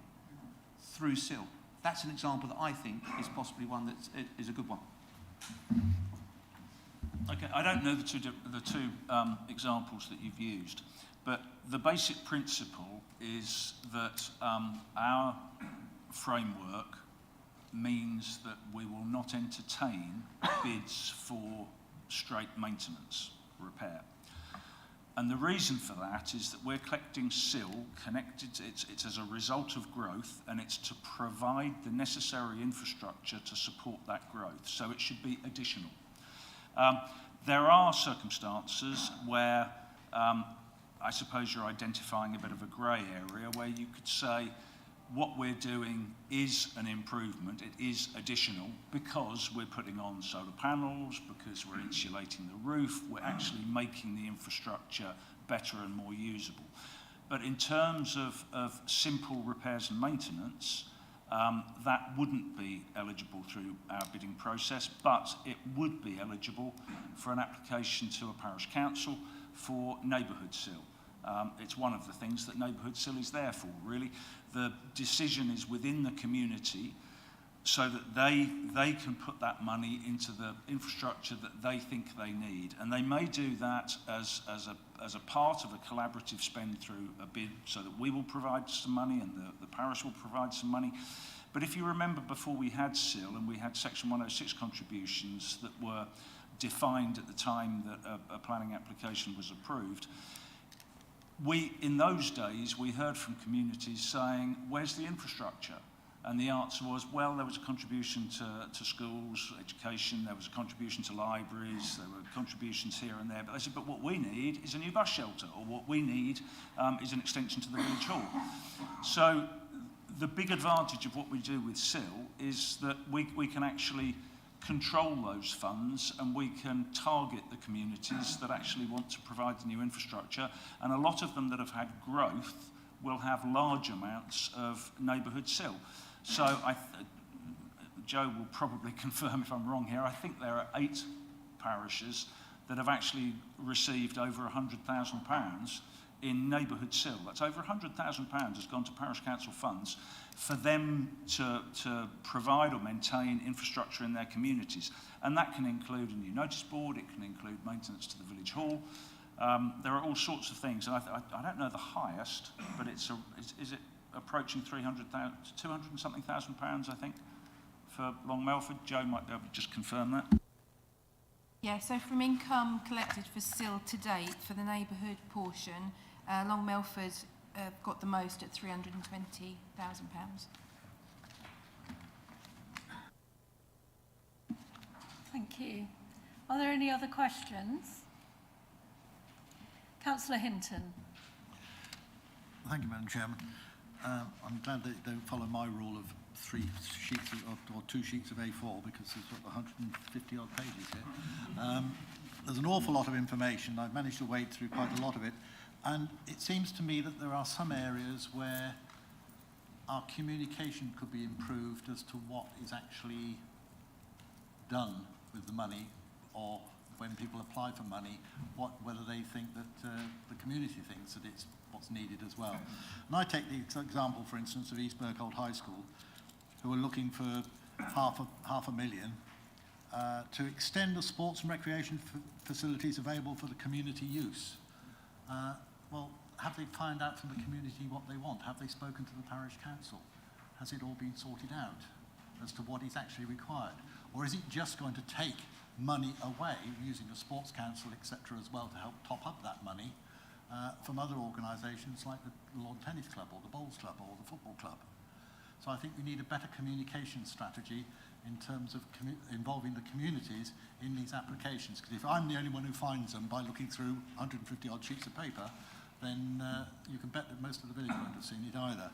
Speaker 11: through SIL. That's an example that I think is possibly one that is a good one.
Speaker 4: Okay, I don't know the two examples that you've used, but the basic principle is that our framework means that we will not entertain bids for straight maintenance repair. And the reason for that is that we're collecting SIL connected, it's as a result of growth, and it's to provide the necessary infrastructure to support that growth. So it should be additional. There are circumstances where I suppose you're identifying a bit of a grey area where you could say what we're doing is an improvement, it is additional because we're putting on solar panels, because we're insulating the roof, we're actually making the infrastructure better and more usable. But in terms of simple repairs and maintenance, that wouldn't be eligible through our bidding process, but it would be eligible for an application to a parish council for neighbourhood SIL. It's one of the things that neighbourhood SIL is there for, really. The decision is within the community so that they can put that money into the infrastructure that they think they need. And they may do that as a part of a collaborative spend through a bid so that we will provide some money and the parish will provide some money. But if you remember, before we had SIL and we had Section 106 contributions that were defined at the time that a planning application was approved, in those days, we heard from communities saying, where's the infrastructure? And the answer was, well, there was a contribution to schools, education, there was a contribution to libraries, there were contributions here and there. But they said, but what we need is a new bus shelter, or what we need is an extension to the village hall. So the big advantage of what we do with SIL is that we can actually control those funds, and we can target the communities that actually want to provide the new infrastructure, and a lot of them that have had growth will have large amounts of neighbourhood SIL. So Joe will probably confirm if I'm wrong here, I think there are 8 parishes that have actually received over £100,000 in neighbourhood SIL. That's over £100,000 has gone to parish council funds for them to provide or maintain infrastructure in their communities. And that can include a new notice board, it can include maintenance to the village hall. There are all sorts of things. And I don't know the highest, but is it approaching 200 and something thousand pounds, I think, for Long Melford? Joe might be able to just confirm that.
Speaker 2: Yeah, so from income collected for SIL to date, for the neighbourhood portion, Long Melford got the most at £320,000.
Speaker 1: Thank you. Are there any other questions? Councillor Hinton.
Speaker 7: Thank you, Madam Chairman. I'm glad they don't follow my rule of 3 sheets or 2 sheets of A4, because there's 150 odd pages here. There's an awful lot of information. I've managed to wade through quite a lot of it, and it seems to me that there are some areas where our communication could be improved as to what is actually done with the money, or when people apply for money, whether they think that the community thinks that it's what's needed as well. And I take the example, for instance, of East Berkholt High School, who are looking for half a million to extend the sports and recreation facilities available for the community use. Well, have they found out from the community what they want? Have they spoken to the parish council? Has it all been sorted out as to what is actually required? Or is it just going to take money away, using a sports council, etc. as well, to help top up that money from other organisations like the lawn tennis club or the bowls club or the football club? So I think we need a better communication strategy in terms of involving the communities in these applications. Because if I'm the only one who finds them by looking through 150 odd sheets of paper, then you can bet that most of the village won't have seen it either.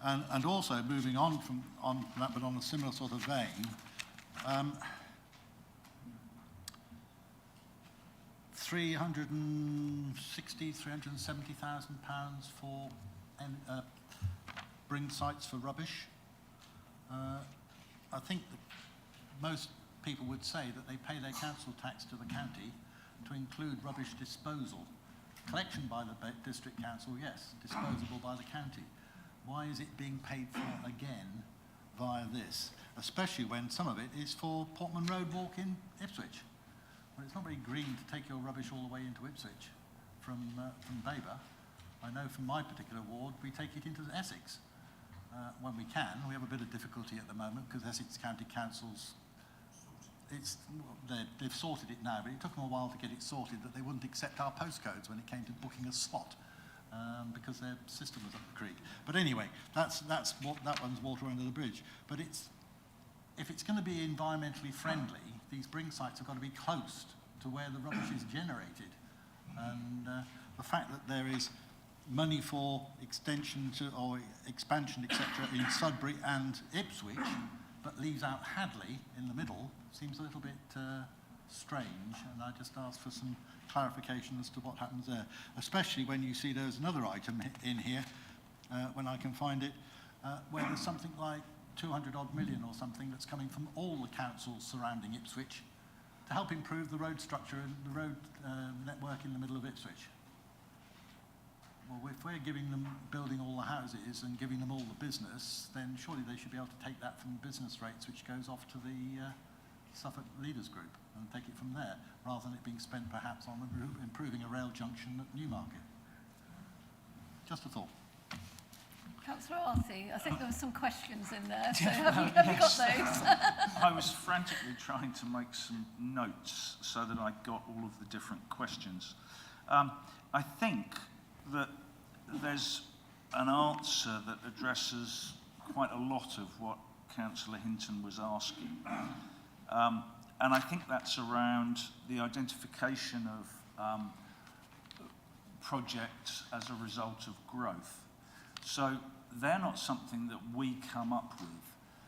Speaker 7: And also, moving on from that, but on a similar sort of vein, £370,000 for bring sites for rubbish. I think that most people would say that they pay their council tax to the county to include rubbish disposal. Collection by the district council, yes. Disposable by the county. Why is it being paid for again via this? Especially when some of it is for Portman Road Walk in Ipswich. Well, it's not very green to take your rubbish all the way into Ipswich from Babergh. I know from my particular ward, we take it into Essex when we can. We have a bit of difficulty at the moment because Essex County Council's, they've sorted it now, but it took them a while to get it sorted that they wouldn't accept our postcodes when it came to booking a slot because their system was up the creek. But anyway, that one's water under the bridge. But if it's going to be environmentally friendly, these bring sites have got to be close to where the rubbish is generated. And the fact that there is money for extension or expansion, etc., in Sudbury and Ipswich, but leaves out Hadley in the middle, seems a little bit strange. And I just ask for some clarification as to what happens there, especially when you see there's another item in here, when I can find it, where there's something like 200 odd million or something that's coming from all the councils surrounding Ipswich to help improve the road structure and the road network in the middle of Ipswich. Well, if we're giving them, building all the houses and giving them all the business, then surely they should be able to take that from business rates, which goes off to the Suffolk Leaders Group, and take it from there, rather than it being spent perhaps on improving a rail junction at Newmarket. Just a thought.
Speaker 1: Councillor Arthey, I think there were some questions in there, so have you got those?
Speaker 4: I was frantically trying to make some notes so that I got all of the different questions. I think that there's an answer that addresses quite a lot of what Councillor Hinton was asking. And I think that's around the identification of projects as a result of growth. So they're not something that we come up with.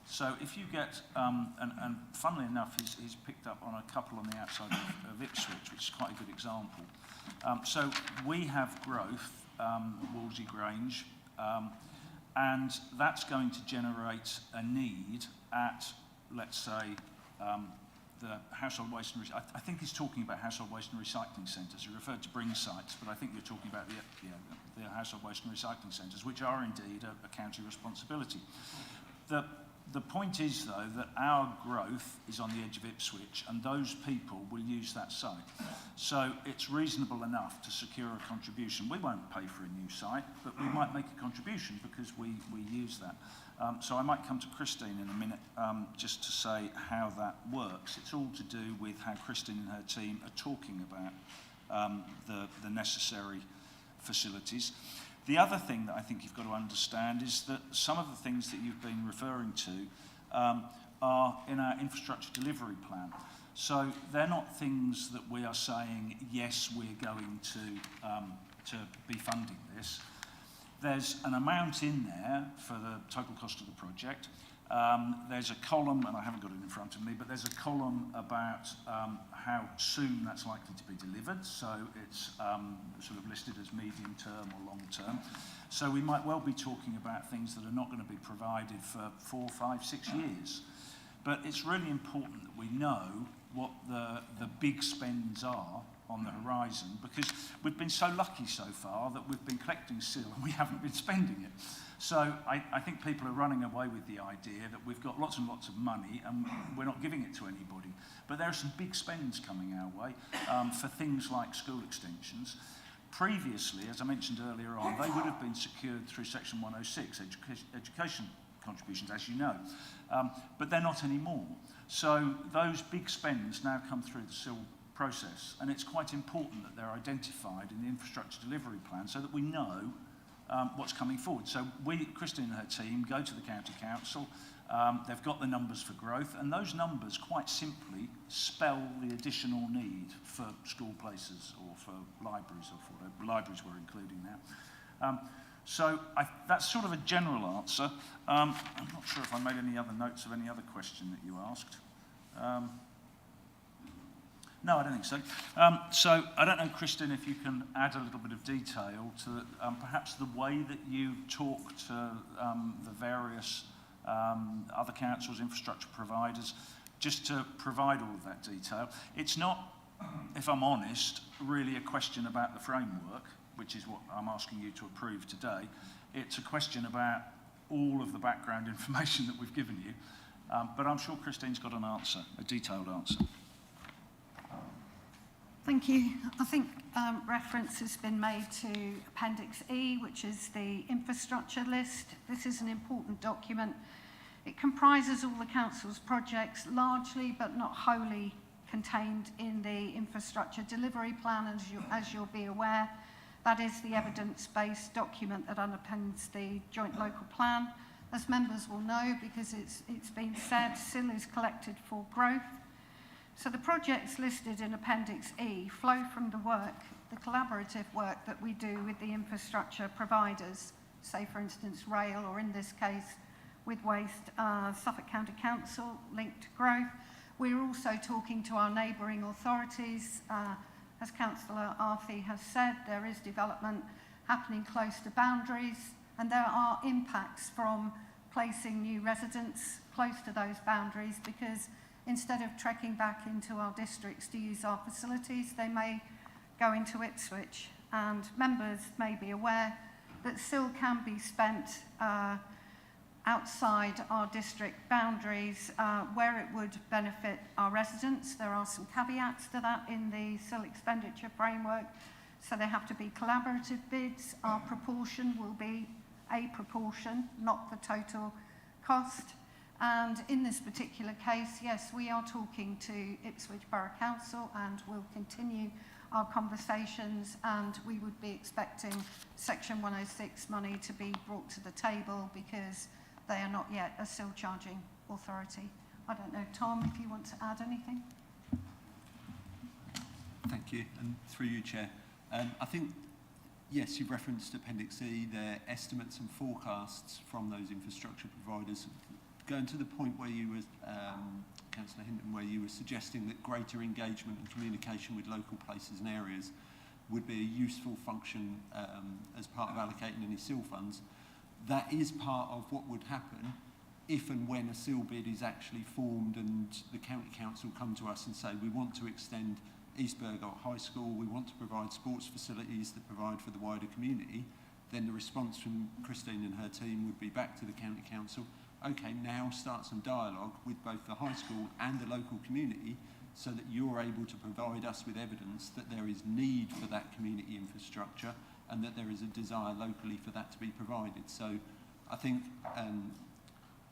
Speaker 4: So if you get, and funnily enough, he's picked up on a couple on the outside of Ipswich, which is quite a good example. So we have growth, Wolsey Grange, and that's going to generate a need at, let's say, the household waste and I think he's talking about household waste and recycling centres. He referred to bring sites, but I think you're talking about the household waste and recycling centres, which are indeed a county responsibility. The point is, though, that our growth is on the edge of Ipswich, and those people will use that site. So it's reasonable enough to secure a contribution. We won't pay for a new site, but we might make a contribution because we use that. So I might come to Christine in a minute just to say how that works. It's all to do with how Christine and her team are talking about the necessary facilities. The other thing that I think you've got to understand is that some of the things that you've been referring to are in our infrastructure delivery plan. So they're not things that we are saying, yes, we're going to be funding this. There's an amount in there for the total cost of the project. There's a column, and I haven't got it in front of me, but there's a column about how soon that's likely to be delivered. So it's sort of listed as medium term or long term. So we might well be talking about things that are not going to be provided for 4, 5, 6 years. But it's really important that we know what the big spends are on the horizon, because we've been so lucky so far that we've been collecting SIL and we haven't been spending it. So I think people are running away with the idea that we've got lots and lots of money and we're not giving it to anybody. But there are some big spends coming our way for things like school extensions. Previously, as I mentioned earlier on, they would have been secured through Section 106, education contributions, as you know. But they're not anymore. So those big spends now come through the SIL process, and it's quite important that they're identified in the infrastructure delivery plan so that we know what's coming forward. So Christine and her team go to the county council, they've got the numbers for growth, and those numbers quite simply spell the additional need for school places or for libraries, or for whatever. Libraries we're including now. So that's sort of a general answer. I'm not sure if I made any other notes of any other question that you asked. No, I don't think so. So I don't know, Christine, if you can add a little bit of detail to perhaps the way that you talk to the various other councils, infrastructure providers, just to provide all of that detail. It's not, if I'm honest, really a question about the framework, which is what I'm asking you to approve today. It's a question about all of the background information that we've given you. But I'm sure Christine's got an answer, a detailed answer.
Speaker 9: Thank you. I think reference has been made to Appendix E, which is the infrastructure list. This is an important document. It comprises all the council's projects, largely but not wholly contained in the infrastructure delivery plan, as you'll be aware. That is the evidence-based document that underpins the joint local plan. As members will know, because it's been said, SIL is collected for growth. So the projects listed in Appendix E flow from the work, the collaborative work that we do with the infrastructure providers, say for instance rail, or in this case with Waste, Suffolk County Council, linked to growth. We're also talking to our neighbouring authorities. As Councillor Arthey has said, there is development happening close to boundaries, and there are impacts from placing new residents close to those boundaries, because instead of trekking back into our districts to use our facilities, they may go into Ipswich. And members may be aware that SIL can be spent outside our district boundaries where it would benefit our residents. There are some caveats to that in the SIL expenditure framework. So they have to be collaborative bids. Our proportion will be a proportion, not the total cost. And in this particular case, yes, we are talking to Ipswich Borough Council and will continue our conversations, and we would be expecting Section 106 money to be brought to the table because they are not yet a SIL charging authority. I don't know, Tom, if you want to add anything?
Speaker 12: Thank you, and through you, Chair. I think yes, you've referenced Appendix E, their estimates and forecasts from those infrastructure providers. Going to the point where you were, Councillor Hinton, where you were suggesting that greater engagement and communication with local places and areas would be a useful function as part of allocating any SIL funds. That is part of what would happen if and when a SIL bid is actually formed and the County Council come to us and say, we want to extend East Babergh High School, we want to provide sports facilities that provide for the wider community, then the response from Christine and her team would be back to the County Council, okay, now start some dialogue with both the high school and the local community so that you're able to provide us with evidence that there is need for that community infrastructure and that there is a desire locally for that to be provided. So I think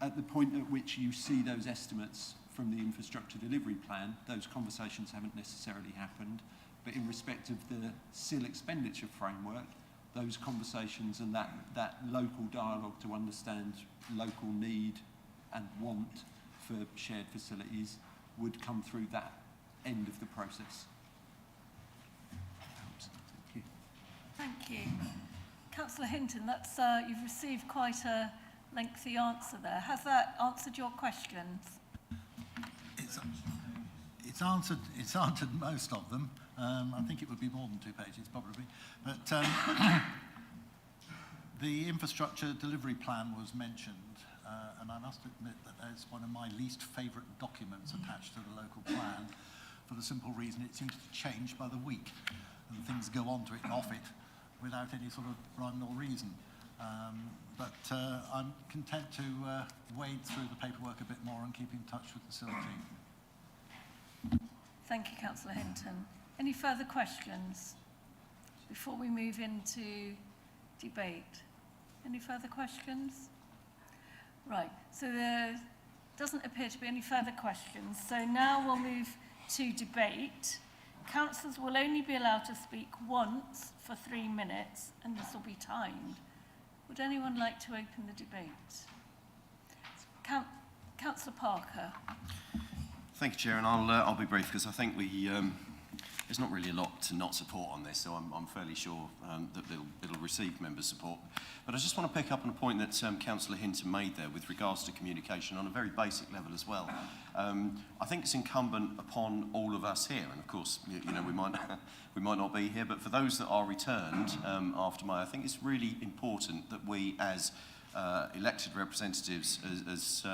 Speaker 12: at the point at which you see those estimates from the infrastructure delivery plan, those conversations haven't necessarily happened, but in respect of the SIL expenditure framework, those conversations and that local dialogue to understand local need and want for shared facilities would come through that end of the process. Thank you.
Speaker 1: Thank you. Councillor Hinton, that's, you've received quite a lengthy answer there. Has that answered your questions?
Speaker 7: It's answered most of them. I think it would be more than 2 pages probably. But the infrastructure delivery plan was mentioned, and I must admit that it's one of my least favourite documents attached to the local plan, for the simple reason it seems to change by the week, and things go onto it and off it without any sort of rhyme or reason. But I'm content to wade through the paperwork a bit more and keep in touch with the SIL team.
Speaker 1: Thank you, Councillor Hinton. Any further questions before we move into debate? Any further questions? Right, so there doesn't appear to be any further questions. So now we'll move to debate. Councillors will only be allowed to speak once for 3 minutes, and this will be timed. Would anyone like to open the debate? Councillor Parker.
Speaker 8: Thank you, Chair, and I'll be brief because I think there's not really a lot to not support on this, so I'm fairly sure that it'll receive members' support. But I just want to pick up on a point that Councillor Hinton made there with regards to communication on a very basic level as well. I think it's incumbent upon all of us here, and of course, you know, we might not be here, but for those that are returned after May, I think it's really important that we, as elected representatives, as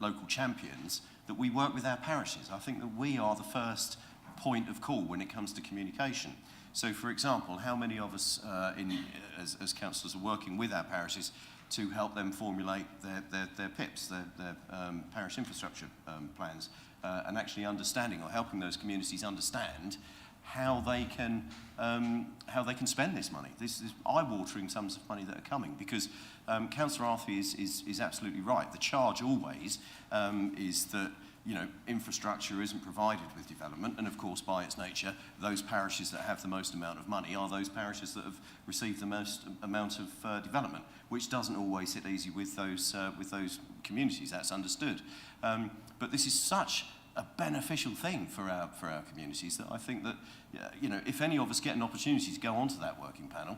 Speaker 8: local champions, that we work with our parishes. I think that we are the first point of call when it comes to communication. So, for example, how many of us as councillors are working with our parishes to help them formulate their PIPs, their parish infrastructure plans, and actually understanding or helping those communities understand how they can spend this money. This is eye-watering sums of money that are coming, because Councillor Arthur is absolutely right. The charge always is that, you know, infrastructure isn't provided with development, and of course, by its nature, those parishes that have the most amount of money are those parishes that have received the most amount of development, which doesn't always sit easy with those communities. That's understood, but this is such a beneficial thing for our communities that I think that, you know, if any of us get an opportunity to go onto that working panel,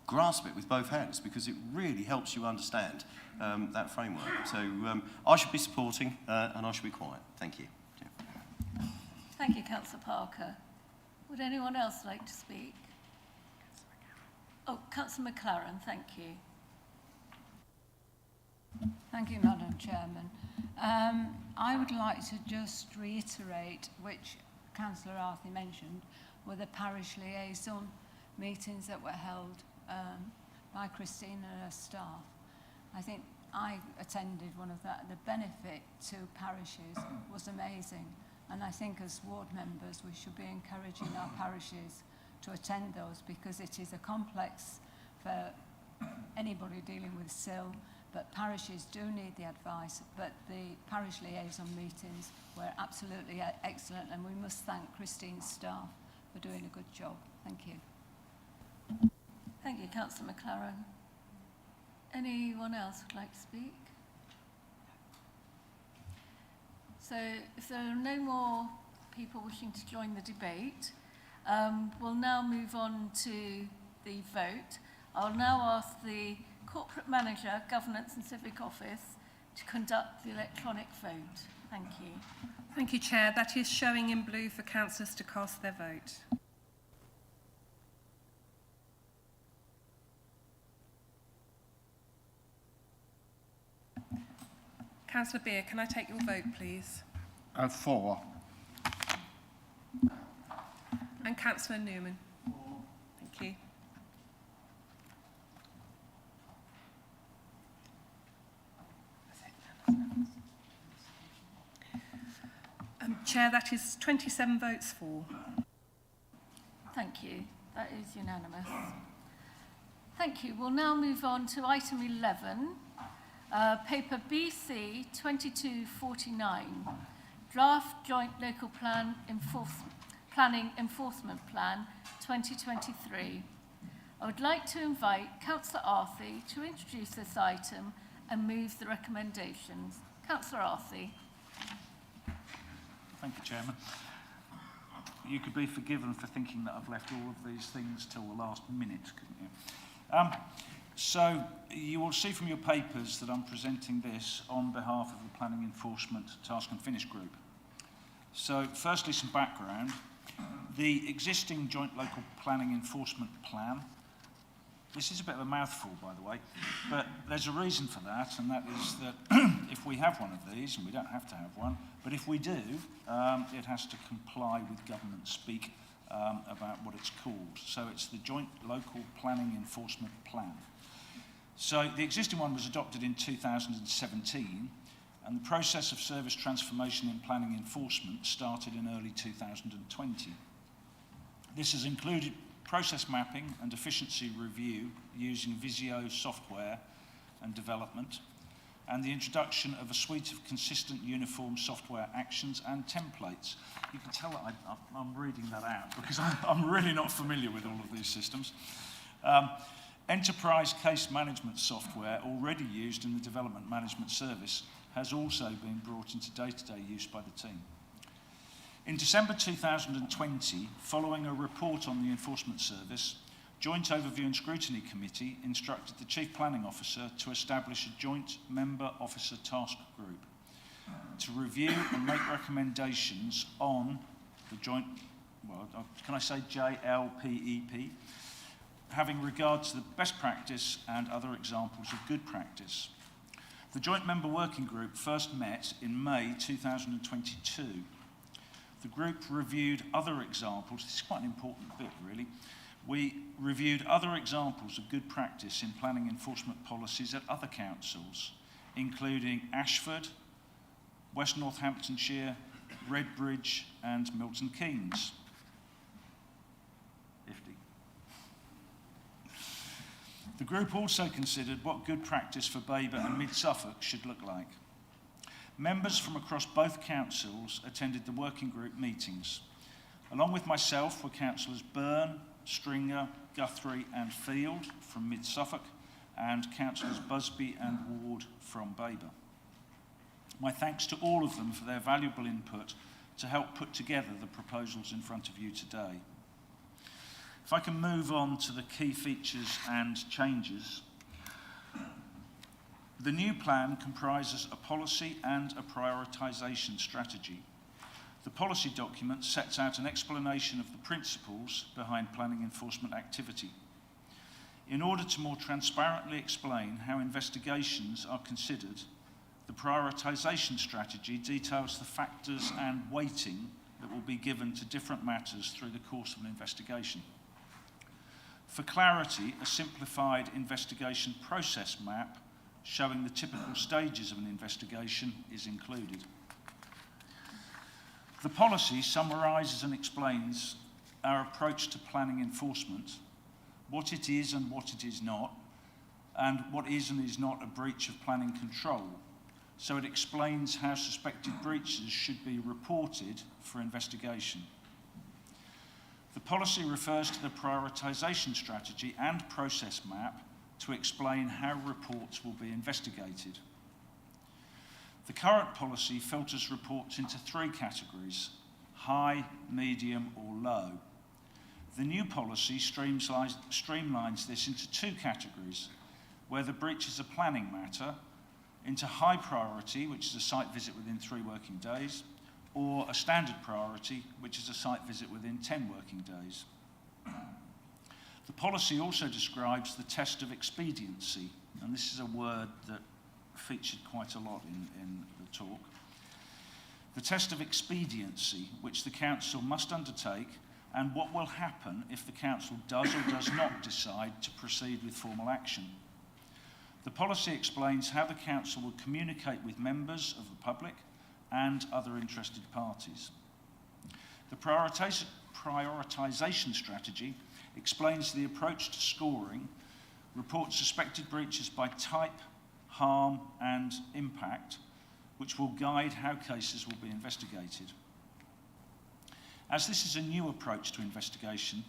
Speaker 8: grasp it with both hands, because it really helps you understand that framework. So I should be supporting and I should be quiet. Thank you.
Speaker 1: Thank you, Councillor Parker. Would anyone else like to speak? Oh, Councillor McLaren, thank you.
Speaker 13: Thank you, Madam Chairman. I would like to just reiterate, which Councillor Arthur mentioned, were the parish liaison meetings that were held by Christine and her staff. I think I attended one of that. The benefit to parishes was amazing, and I think as ward members we should be encouraging our parishes to attend those, because it is a complex for anybody dealing with SIL, but parishes do need the advice. But the parish liaison meetings were absolutely excellent, and we must thank Christine's staff for doing a good job. Thank you.
Speaker 1: Thank you, Councillor McLaren. Anyone else would like to speak? So if there are no more people wishing to join the debate, We'll now move on to the vote. I'll now ask the Corporate Manager, Governance and Civic Office to conduct the electronic vote. Thank you.
Speaker 14: Thank you, Chair. That is showing in blue for councillors to cast their vote. Councillor Beer, can I take your vote, please?
Speaker 3: 4.
Speaker 14: And Councillor Newman. Thank you. Chair, that is 27 votes for.
Speaker 1: Thank you. That is unanimous. Thank you. We'll now move on to item 11, paper BC 2249, Draft Joint Local Planning Enforcement Plan 2023. I would like to invite Councillor Arthey to introduce this item and move the recommendations. Councillor Arthey.
Speaker 4: Thank you, Chairman. You could be forgiven for thinking that I've left all of these things till the last minute, couldn't you? So you will see from your papers that I'm presenting this on behalf of the Planning Enforcement Task and Finish Group. So firstly, some background. The existing Joint Local Planning Enforcement Plan, this is a bit of a mouthful, by the way, but there's a reason for that, and that is that if we have one of these, and we don't have to have one, but if we do, it has to comply with government speak about what it's called. So it's the Joint Local Planning Enforcement Plan. So the existing one was adopted in 2017, and the process of service transformation in planning enforcement started in early 2020. This has included process mapping and efficiency review using Visio software and development, and the introduction of a suite of consistent uniform software actions and templates. You can tell that I'm reading that out because I'm really not familiar with all of these systems. Enterprise case management software, already used in the development management service, has also been brought into day-to-day use by the team. In December 2020, following a report on the Enforcement Service, Joint Overview and Scrutiny Committee instructed the Chief Planning Officer to establish a Joint Member Officer Task Group to review and make recommendations on the joint, well, can I say JLPEP, having regard to the best practice and other examples of good practice. The Joint Member Working Group first met in May 2022. The group reviewed other examples. This is quite an important bit, really. We reviewed other examples of good practice in planning enforcement policies at other councils, including Ashford, West Northamptonshire, Redbridge, and Milton Keynes. 50. The group also considered what good practice for Babergh and Mid Suffolk should look like. Members from across both councils attended the working group meetings. Along with myself were Councillors Byrne, Stringer, Guthrie and Field from Mid Suffolk, and Councillors Busby and Ward from Babergh. My thanks to all of them for their valuable input to help put together the proposals in front of you today. If I can move on to the key features and changes. The new plan comprises a policy and a prioritisation strategy. The policy document sets out an explanation of the principles behind planning enforcement activity. In order to more transparently explain how investigations are considered, the prioritisation strategy details the factors and weighting that will be given to different matters through the course of an investigation. For clarity, a simplified investigation process map showing the typical stages of an investigation is included. The policy summarises and explains our approach to planning enforcement, what it is and what it is not, and what is and is not a breach of planning control. So it explains how suspected breaches should be reported for investigation. The policy refers to the prioritisation strategy and process map to explain how reports will be investigated. The current policy filters reports into 3 categories: high, medium or low. The new policy streamlines this into two categories, where the breach is a planning matter, into high priority, which is a site visit within 3 working days, or a standard priority, which is a site visit within 10 working days. The policy also describes the test of expediency, and this is a word that featured quite a lot in the talk. The test of expediency, which the council must undertake, and what will happen if the council does or does not decide to proceed with formal action. The policy explains how the council will communicate with members of the public and other interested parties. The prioritisation strategy explains the approach to scoring, reports suspected breaches by type, harm and impact, which will guide how cases will be investigated. As this is a new approach to investigation,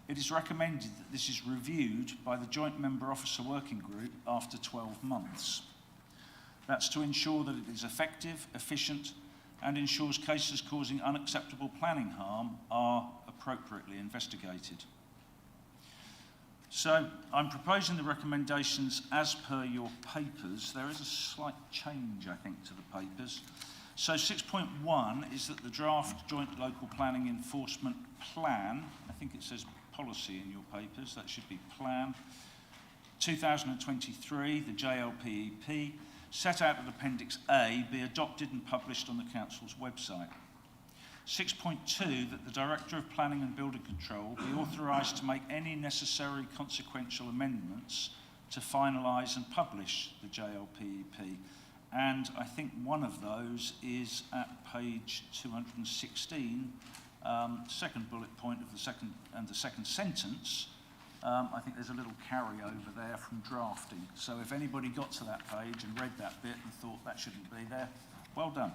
Speaker 4: it is recommended that this is reviewed by the Joint Member Officer Working Group after 12 months. That's to ensure that it is effective, efficient, and ensures cases causing unacceptable planning harm are appropriately investigated. So I'm proposing the recommendations as per your papers. There is a slight change, I think, to the papers. So 6.1 is that the draft Joint Local Planning Enforcement Plan, I think it says policy in your papers, that should be plan, 2023, the JLPEP, set out at Appendix A, be adopted and published on the Council's website. 6.2, that the Director of Planning and Building Control be authorised to make any necessary consequential amendments to finalise and publish the JLPEP. And I think one of those is at page 216, second bullet point of the second sentence. I think there's a little carryover there from drafting. So if anybody got to that page and read that bit and thought that shouldn't be there, well done.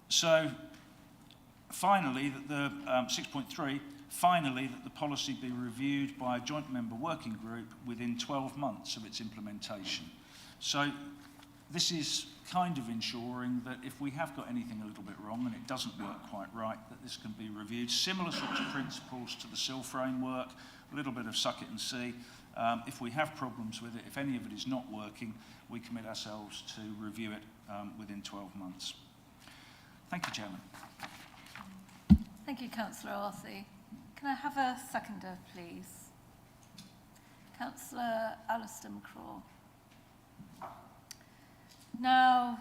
Speaker 4: So finally, that the 6.3, finally, that the policy be reviewed by a joint member working group within 12 months of its implementation. So this is kind of ensuring that if we have got anything a little bit wrong and it doesn't work quite right, that this can be reviewed. Similar sorts of principles to the SIL framework, a little bit of suck it and see. If we have problems with it, if any of it is not working, we commit ourselves to review it within 12 months. Thank you, Chairman.
Speaker 1: Thank you, Councillor Arthey. Can I have a seconder, please? Councillor Alistair McCraw. Now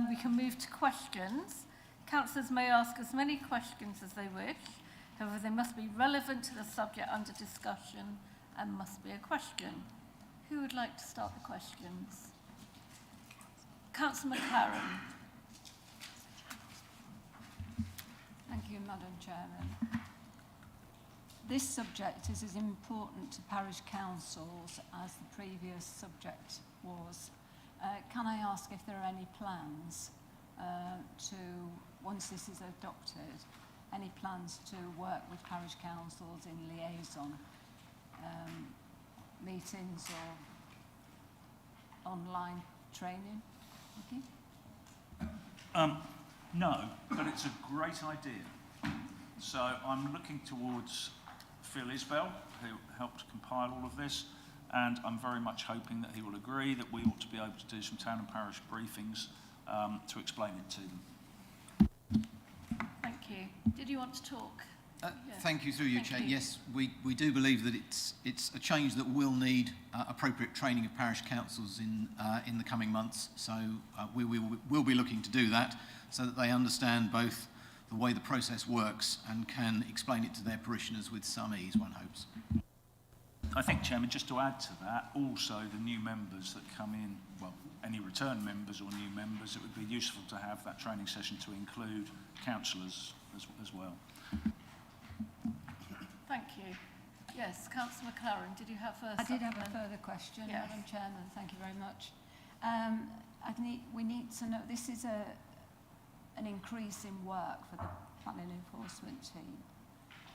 Speaker 1: we can move to questions. Councillors may ask as many questions as they wish. However, they must be relevant to the subject under discussion and must be a question. Who would like to start the questions? Councillor McLaren.
Speaker 13: Thank you, Madam Chairman. This subject is as important to parish councils as the previous subject was. Can I ask if there are any plans to, once this is adopted, any plans to work with parish councils in liaison meetings or online training? Thank you.
Speaker 4: No, but it's a great idea. So I'm looking towards Phil Isbell, who helped compile all of this, and I'm very much hoping that he will agree that we ought to be able to do some town and parish briefings to explain it to them.
Speaker 1: Thank you. Did you want to talk? Yes.
Speaker 15: Thank you, through you, Chair. Yes, we do believe that it's a change that will need appropriate training of parish councils in the coming months. So we will be looking to do that so that they understand both the way the process works and can explain it to their parishioners with some ease, one hopes.
Speaker 4: I think, Chairman, just to add to that, also the new members that come in, well, any return members or new members, it would be useful to have that training session to include councillors as well.
Speaker 1: Thank you. Yes, Councillor McLaren, did you have a
Speaker 13: I did have a further question, yes. Madam Chairman. Thank you very much. We need to know, this is an increase in work for the planning enforcement team.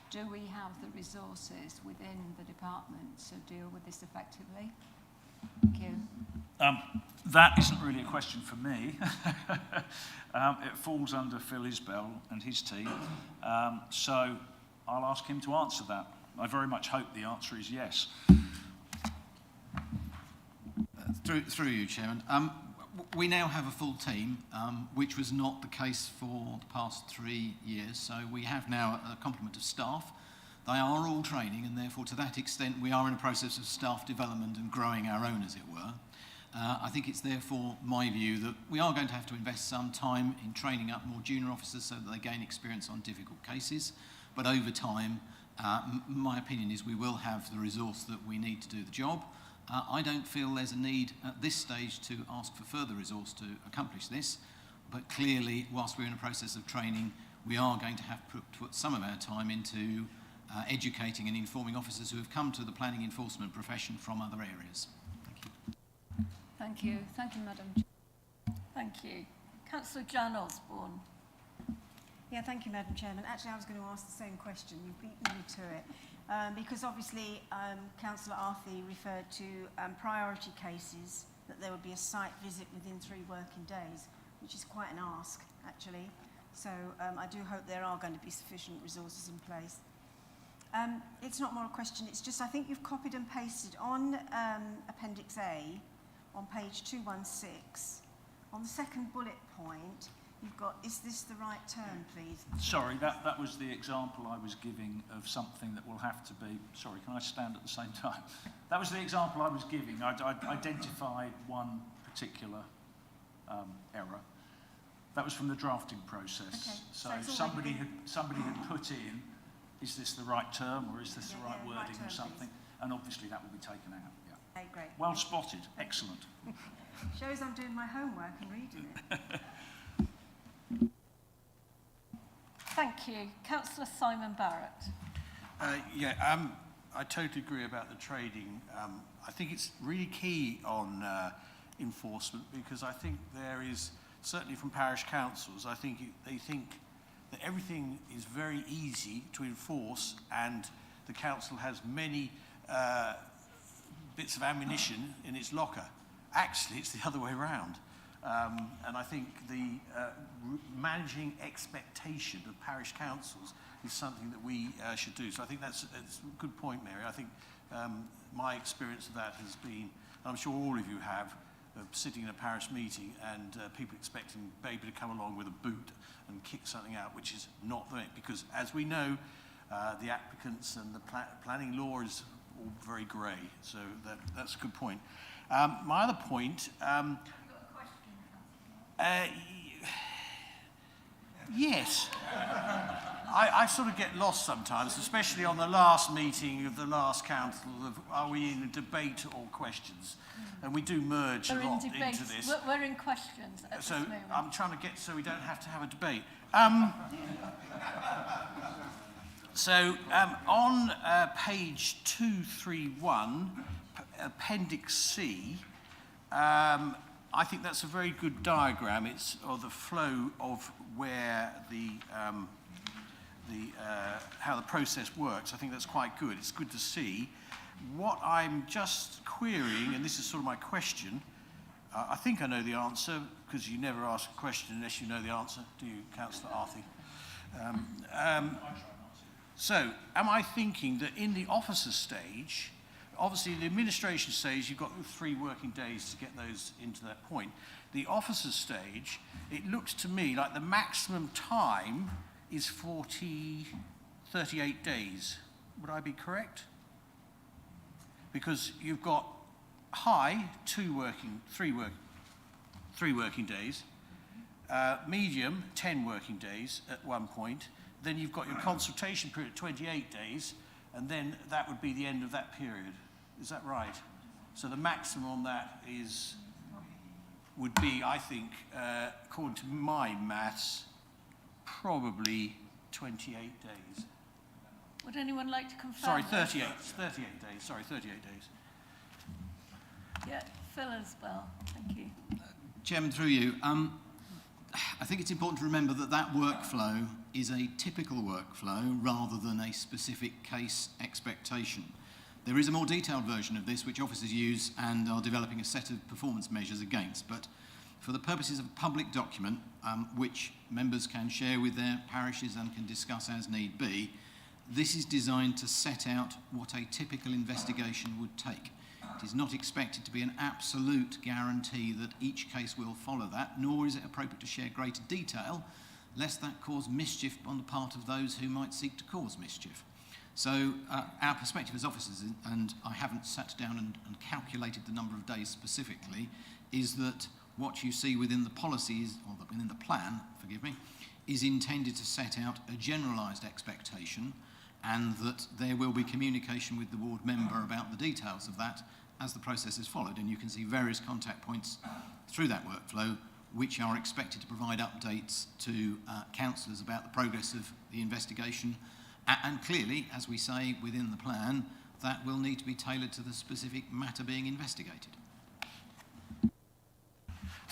Speaker 13: Do we have the resources within the department to deal with this effectively? Thank you.
Speaker 4: That isn't really a question for me. It falls under Phil Isbell and his team. So I'll ask him to answer that. I very much hope the answer is yes.
Speaker 15: Through you, Chairman. We now have a full team, which was not the case for the past 3 years. So we have now a complement of staff. They are all training, and therefore, to that extent, we are in a process of staff development and growing our own, as it were. I think it's therefore my view that we are going to have to invest some time in training up more junior officers so that they gain experience on difficult cases. But over time, my opinion is we will have the resource that we need to do the job. I don't feel there's a need at this stage to ask for further resource to accomplish this, but clearly, whilst we're in a process of training, we are going to have to put some of our time into educating and informing officers who have come to the planning enforcement profession from other areas. Thank you.
Speaker 13: Thank you. Thank you, Madam Chair.
Speaker 1: Thank you. Councillor Jan Osborne.
Speaker 6: Yeah, thank you, Madam Chairman. Actually, I was going to ask the same question. You beat me to it. Because obviously, Councillor Arthey referred to priority cases, that there would be a site visit within 3 working days, which is quite an ask, actually. So I do hope there are going to be sufficient resources in place. It's not more a question, it's just I think you've copied and pasted on Appendix A, on page 216, on the second bullet point, you've got, is this the right term, please?
Speaker 4: Sorry, that was the example I was giving of something that will have to be... Sorry, can I stand at the same time? That was the example I was giving. I'd identified one particular error. That was from the drafting process.
Speaker 6: Okay.
Speaker 4: So
Speaker 6: it's
Speaker 4: somebody had put in, is this the right term or is this the right wording
Speaker 6: term,
Speaker 4: or something?
Speaker 6: please.
Speaker 4: And obviously that will be taken out. Yeah.
Speaker 6: Okay, great.
Speaker 4: Well spotted. Excellent.
Speaker 6: Shows I'm doing my homework and reading it.
Speaker 1: Thank you. Councillor Simon Barrett.
Speaker 16: I totally agree about the trading. I think it's really key on enforcement because I think there is, certainly from parish councils, I think they think that everything is very easy to enforce and the council has many bits of ammunition in its locker. Actually, it's the other way around. And I think the managing expectation of parish councils is something that we should do. So I think that's a good point, Mary. I think my experience of that has been, and I'm sure all of you have, sitting in a parish meeting and people expecting Baby to come along with a boot and kick something out, which is not the way. Because as we know, the applicants and the planning law is all very grey. So that's a good point. My other point... yes. I sort of get lost sometimes, especially on the last meeting of the last council of are we in a debate or questions? And we do merge a lot into this.
Speaker 1: We're in questions at this moment.
Speaker 16: I'm trying to get so we don't have to have a debate. On page 231, Appendix C, I think that's a very good diagram. It's of the flow of where how the process works. I think that's quite good. It's good to see. What I'm just querying, and this is sort of my question, I think I know the answer because you never ask a question unless you know the answer, do you, Councillor Arthey? So, am I thinking that in the officer stage, obviously the administration stage, you've got 3 working days to get those into that point. The officer stage, it looks to me like the maximum time is 38 days. Would I be correct? Because you've got high, 3 working days, medium, 10 working days at one point. Then you've got your consultation period, 28 days, and then that would be the end of that period. Is that right? So the maximum on that would be, I think, according to my maths, probably 28 days.
Speaker 1: Would anyone like to confirm?
Speaker 16: Sorry, 38 days. Sorry, 38 days.
Speaker 1: Yeah, Phil as well. Thank you.
Speaker 15: Chairman, through you, I think it's important to remember that that workflow is a typical workflow rather than a specific case expectation. There is a more detailed version of this which officers use and are developing a set of performance measures against, but for the purposes of a public document which members can share with their parishes and can discuss as need be, this is designed to set out what a typical investigation would take. It is not expected to be an absolute guarantee that each case will follow that, nor is it appropriate to share greater detail, lest that cause mischief on the part of those who might seek to cause mischief. So our perspective as officers, and I haven't sat down and calculated the number of days specifically, is that what you see within the policies, or within the plan, forgive me, is intended to set out a generalised expectation, and that there will be communication with the ward member about the details of that as the process is followed. And you can see various contact points through that workflow which are expected to provide updates to councillors about the progress of the investigation. And clearly, as we say within the plan, that will need to be tailored to the specific matter being investigated.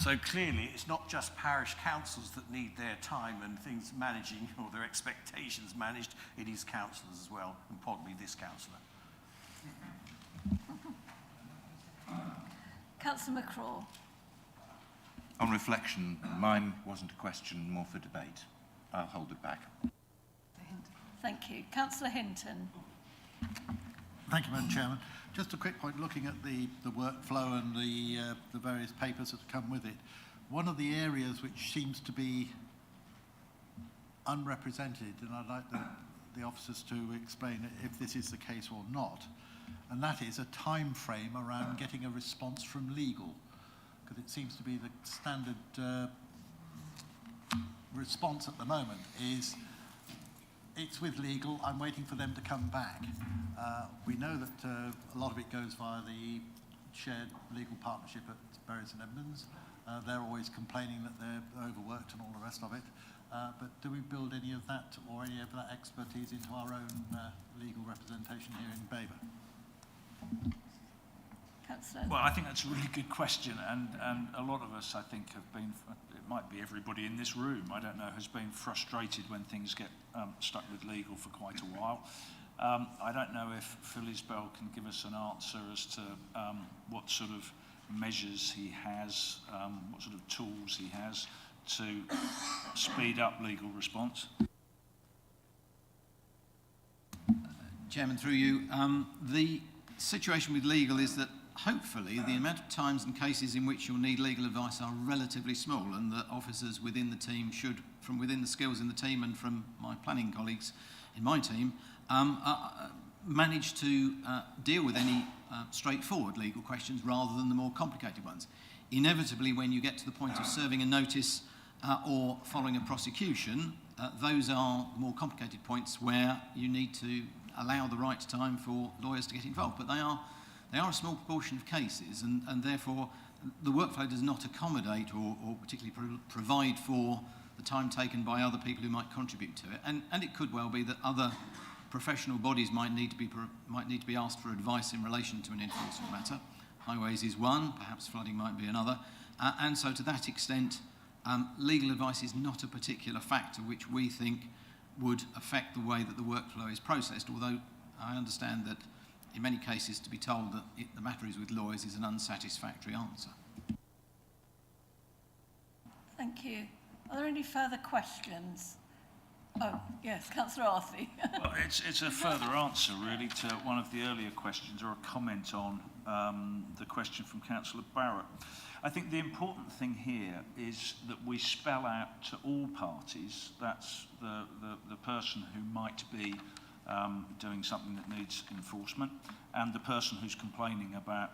Speaker 16: So clearly, it's not just parish councils that need their time and things managing, or their expectations managed, it is councillors as well, and probably this councillor.
Speaker 1: Councillor McCraw.
Speaker 17: On reflection, mine wasn't a question, more for debate. I'll hold it back.
Speaker 1: Thank you. Councillor Hinton.
Speaker 7: Thank you, Madam Chairman. Just a quick point, looking at the workflow and the various papers that come with it. One of the areas which seems to be unrepresented, and I'd like the officers to explain if this is the case or not, and that is a time frame around getting a response from legal, because it seems to be the standard response at the moment is, it's with legal, I'm waiting for them to come back. We know that a lot of it goes via the shared legal partnership at Bury St Edmunds. They're always complaining that they're overworked and all the rest of it. But do we build any of that or any of that expertise into our own legal representation here in Babergh?
Speaker 4: Well, I think that's a really good question, and a lot of us, I think, have been, it might be everybody in this room, I don't know, has been frustrated when things get stuck with legal for quite a while. I don't know if Phil Isbell can give us an answer as to what sort of measures he has, what sort of tools he has to speed up legal response.
Speaker 15: Chairman, through you, the situation with legal is that hopefully the amount of times and cases in which you'll need legal advice are relatively small, and that officers within the team should, from within the skills in the team and from my planning colleagues in my team, manage to deal with any straightforward legal questions rather than the more complicated ones. Inevitably, when you get to the point of serving a notice or following a prosecution, those are more complicated points where you need to allow the right time for lawyers to get involved. But they are a small proportion of cases, and therefore the workflow does not accommodate or particularly provide for the time taken by other people who might contribute to it. And it could well be that other professional bodies might need to be asked for advice in relation to an enforcement matter. Highways is one, perhaps flooding might be another. And so to that extent, legal advice is not a particular factor which we think would affect the way that the workflow is processed, although I understand that in many cases to be told that the matter is with lawyers is an unsatisfactory answer.
Speaker 1: Thank you. Are there any further questions? Oh, yes, Councillor Arthey.
Speaker 4: Well, it's a further answer, really, to one of the earlier questions, or a comment on the question from Councillor Barrett. I think the important thing here is that we spell out to all parties, that's the person who might be doing something that needs enforcement, and the person who's complaining about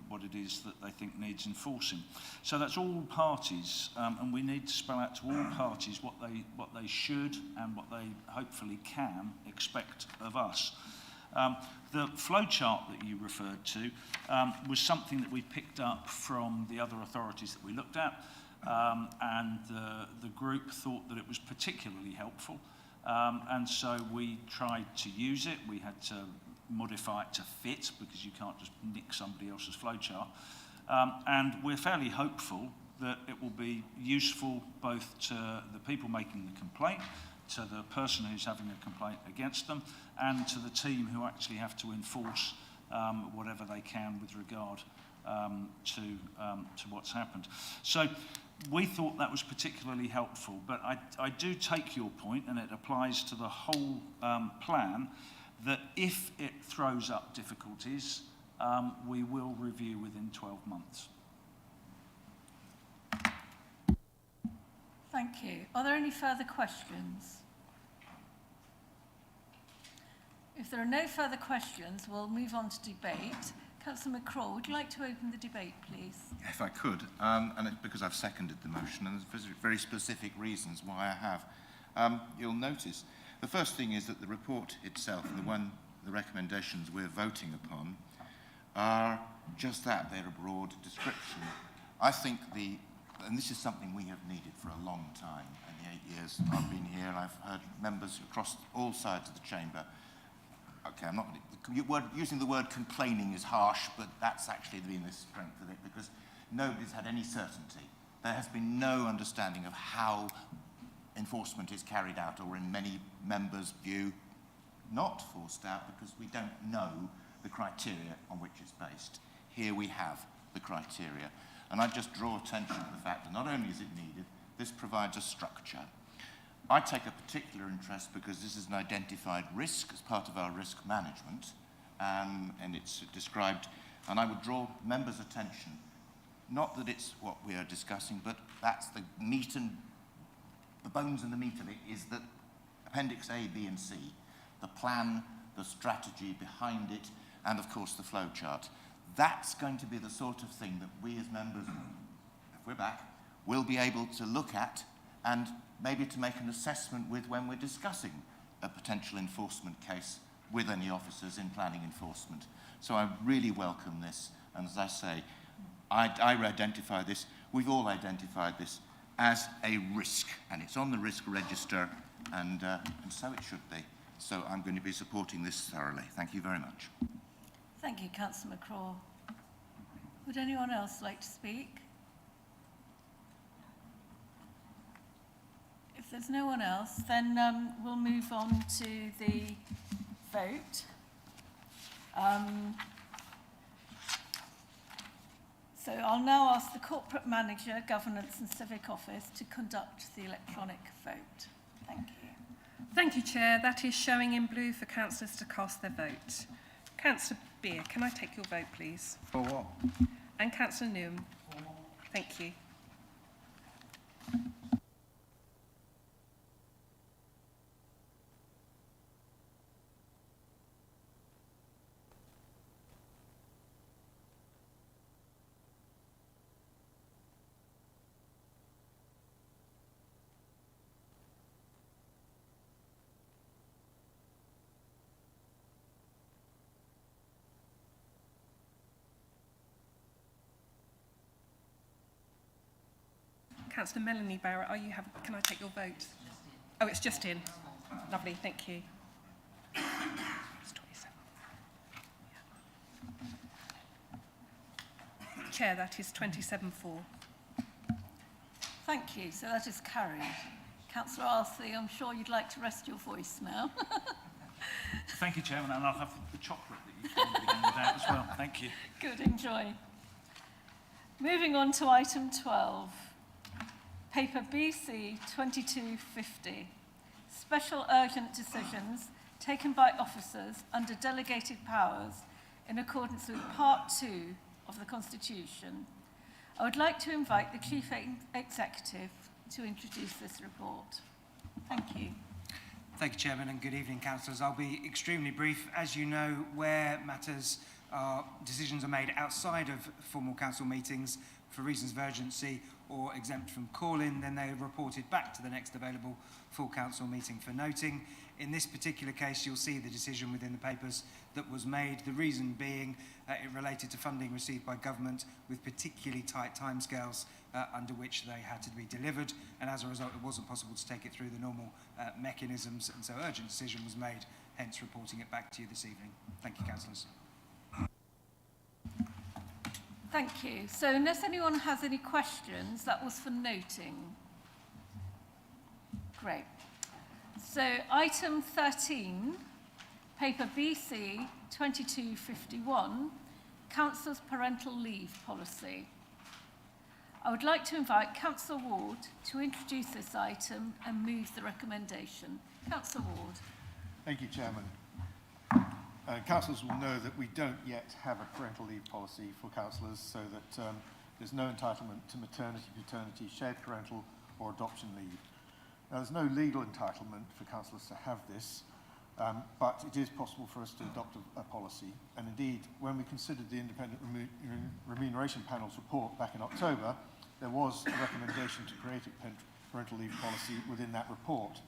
Speaker 4: what it is that they think needs enforcing. So that's all parties, and we need to spell out to all parties what they should and what they hopefully can expect of us. The flowchart that you referred to was something that we picked up from the other authorities that we looked at, and the group thought that it was particularly helpful, and so we tried to use it. We had to modify it to fit, because you can't just nick somebody else's flowchart, and we're fairly hopeful that it will be useful both to the people making the complaint, to the person who's having a complaint against them, and to the team who actually have to enforce whatever they can with regard to what's happened. So we thought that was particularly helpful, but I do take your point, and it applies to the whole plan, that if it throws up difficulties, we will review within 12 months.
Speaker 1: Thank you. Are there any further questions? If there are no further questions, we'll move on to debate. Councillor McCraw, would you like to open the debate, please?
Speaker 17: If I could, and it's because I've seconded the motion, and there's very specific reasons why I have. You'll notice, the first thing is that the report itself, and the recommendations we're voting upon, are just that, they're a broad description. I think and this is something we have needed for a long time, in the 8 years I've been here, I've heard members across all sides of the chamber. Okay, I'm not using the word complaining is harsh, but that's actually been the strength of it, because nobody's had any certainty. There has been no understanding of how enforcement is carried out, or in many members' view, not forced out, because we don't know the criteria on which it's based. Here we have the criteria. And I just draw attention to the fact that not only is it needed, this provides a structure. I take a particular interest because this is an identified risk as part of our risk management, and it's described, and I would draw members' attention, not that it's what we are discussing, but that's the meat and the bones and the meat of it is that Appendix A, B and C, the plan, the strategy behind it, and of course the flow chart. That's going to be the sort of thing that we as members, if we're back, will be able to look at and maybe to make an assessment with when we're discussing a potential enforcement case with any officers in planning enforcement. So I really welcome this, and as I say, I identify this, we've all identified this as a risk, and it's on the risk register, and so it should be. So I'm going to be supporting this thoroughly. Thank you very much.
Speaker 1: Thank you, Councillor McCraw. Would anyone else like to speak? If there's no one else, then we'll move on to the vote. So I'll now ask the Corporate Manager, Governance and Civic Office to conduct the electronic vote. Thank you.
Speaker 14: Thank you, Chair. That is showing in blue for councillors to cast their vote. Councillor Beer, can I take your vote, please?
Speaker 11: For what?
Speaker 14: And Councillor Newham. Thank you. Councillor Melanie Barrett, can I take your vote? Oh, it's just in. Lovely, thank you. It's 27. Yeah. Chair, that is 27-4.
Speaker 1: Thank you. So that is carried. Councillor Arthey, I'm sure you'd like to rest your voice now.
Speaker 4: Thank you, Chairman, and I'll have the chocolate that you've handed out as well. Thank you.
Speaker 1: Good, enjoy. Moving on to item 12. Paper BC 2250, special urgent decisions taken by officers under delegated powers in accordance with Part 2 of the Constitution. I would like to invite the Chief Executive to introduce this report. Thank you.
Speaker 18: Thank you, Chairman, and good evening, Councillors. I'll be extremely brief. As you know, where decisions are made outside of formal council meetings for reasons of urgency or exempt from call-in, then they are reported back to the next available full council meeting for noting. In this particular case, you'll see the decision within the papers that was made, the reason being it related to funding received by government with particularly tight timescales under which they had to be delivered, and as a result it wasn't possible to take it through the normal mechanisms, and so urgent decision was made, hence reporting it back to you this evening. Thank you, Councillors.
Speaker 1: Thank you. So unless anyone has any questions, that was for noting. Great. So item 13, paper BC 2251, Council's Parental Leave Policy. I would like to invite Councillor Ward to introduce this item and move the recommendation. Councillor Ward.
Speaker 3: Thank you, Chairman. Councillors will know that we don't yet have a parental leave policy for councillors, so that there's no entitlement to maternity, paternity, shared parental or adoption leave. Now, there's no legal entitlement for councillors to have this, but it is possible for us to adopt a policy. And indeed, when we considered the Independent Remuneration Panel's report back in October, there was a recommendation to create a parental leave policy within that report.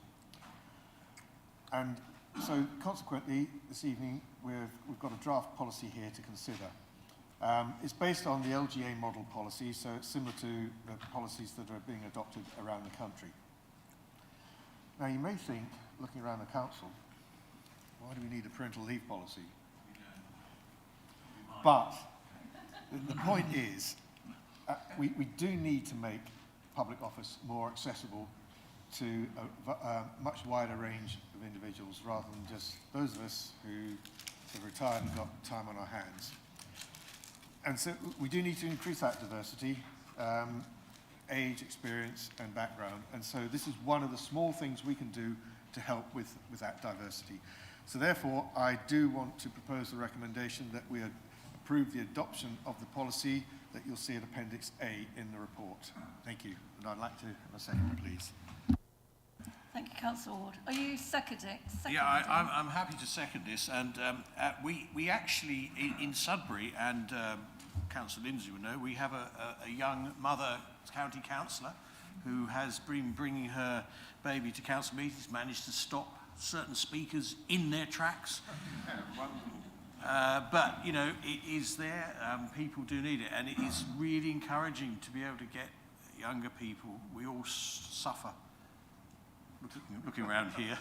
Speaker 3: And so, consequently, this evening, we've got a draft policy here to consider. It's based on the LGA model policy, so it's similar to the policies that are being adopted around the country. Now, you may think, looking around the council, why do we need a parental leave policy? But the point is, we do need to make public office more accessible to a much wider range of individuals, rather than just those of us who have retired and got time on our hands. And so we do need to increase that diversity, age, experience and background. And so this is one of the small things we can do to help with that diversity. So therefore, I do want to propose the recommendation that we approve the adoption of the policy that you'll see at Appendix A in the report. Thank you. And I'd like to have a second, please.
Speaker 1: Thank you, Councillor Ward. Are you seconding?
Speaker 16: Yeah, I'm happy to second this. And we actually, in Sudbury, and Councillor Lindsay will know, we have a young mother county councillor who has been bringing her baby to council meetings, managed to stop certain speakers in their tracks. But, you know, it is there. People do need it. And it is really encouraging to be able to get younger people. We all suffer. Looking around here,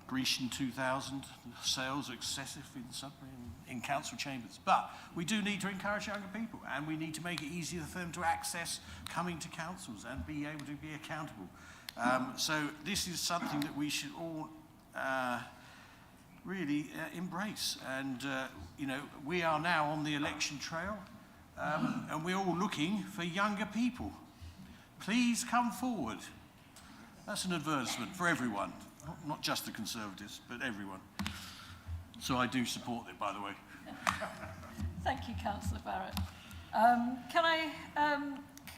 Speaker 16: Grecian 2000 sales are excessive in Sudbury and in council chambers. But we do need to encourage younger people, and we need to make it easier for them to access coming to councils and be able to be accountable. So this is something that we should all really embrace. And, you know, we are now on the election trail, and we're all looking for younger people. Please come forward. That's an advertisement for everyone, not just the Conservatives, but everyone. So I do support it, by the way.
Speaker 1: Thank you, Councillor Barrett.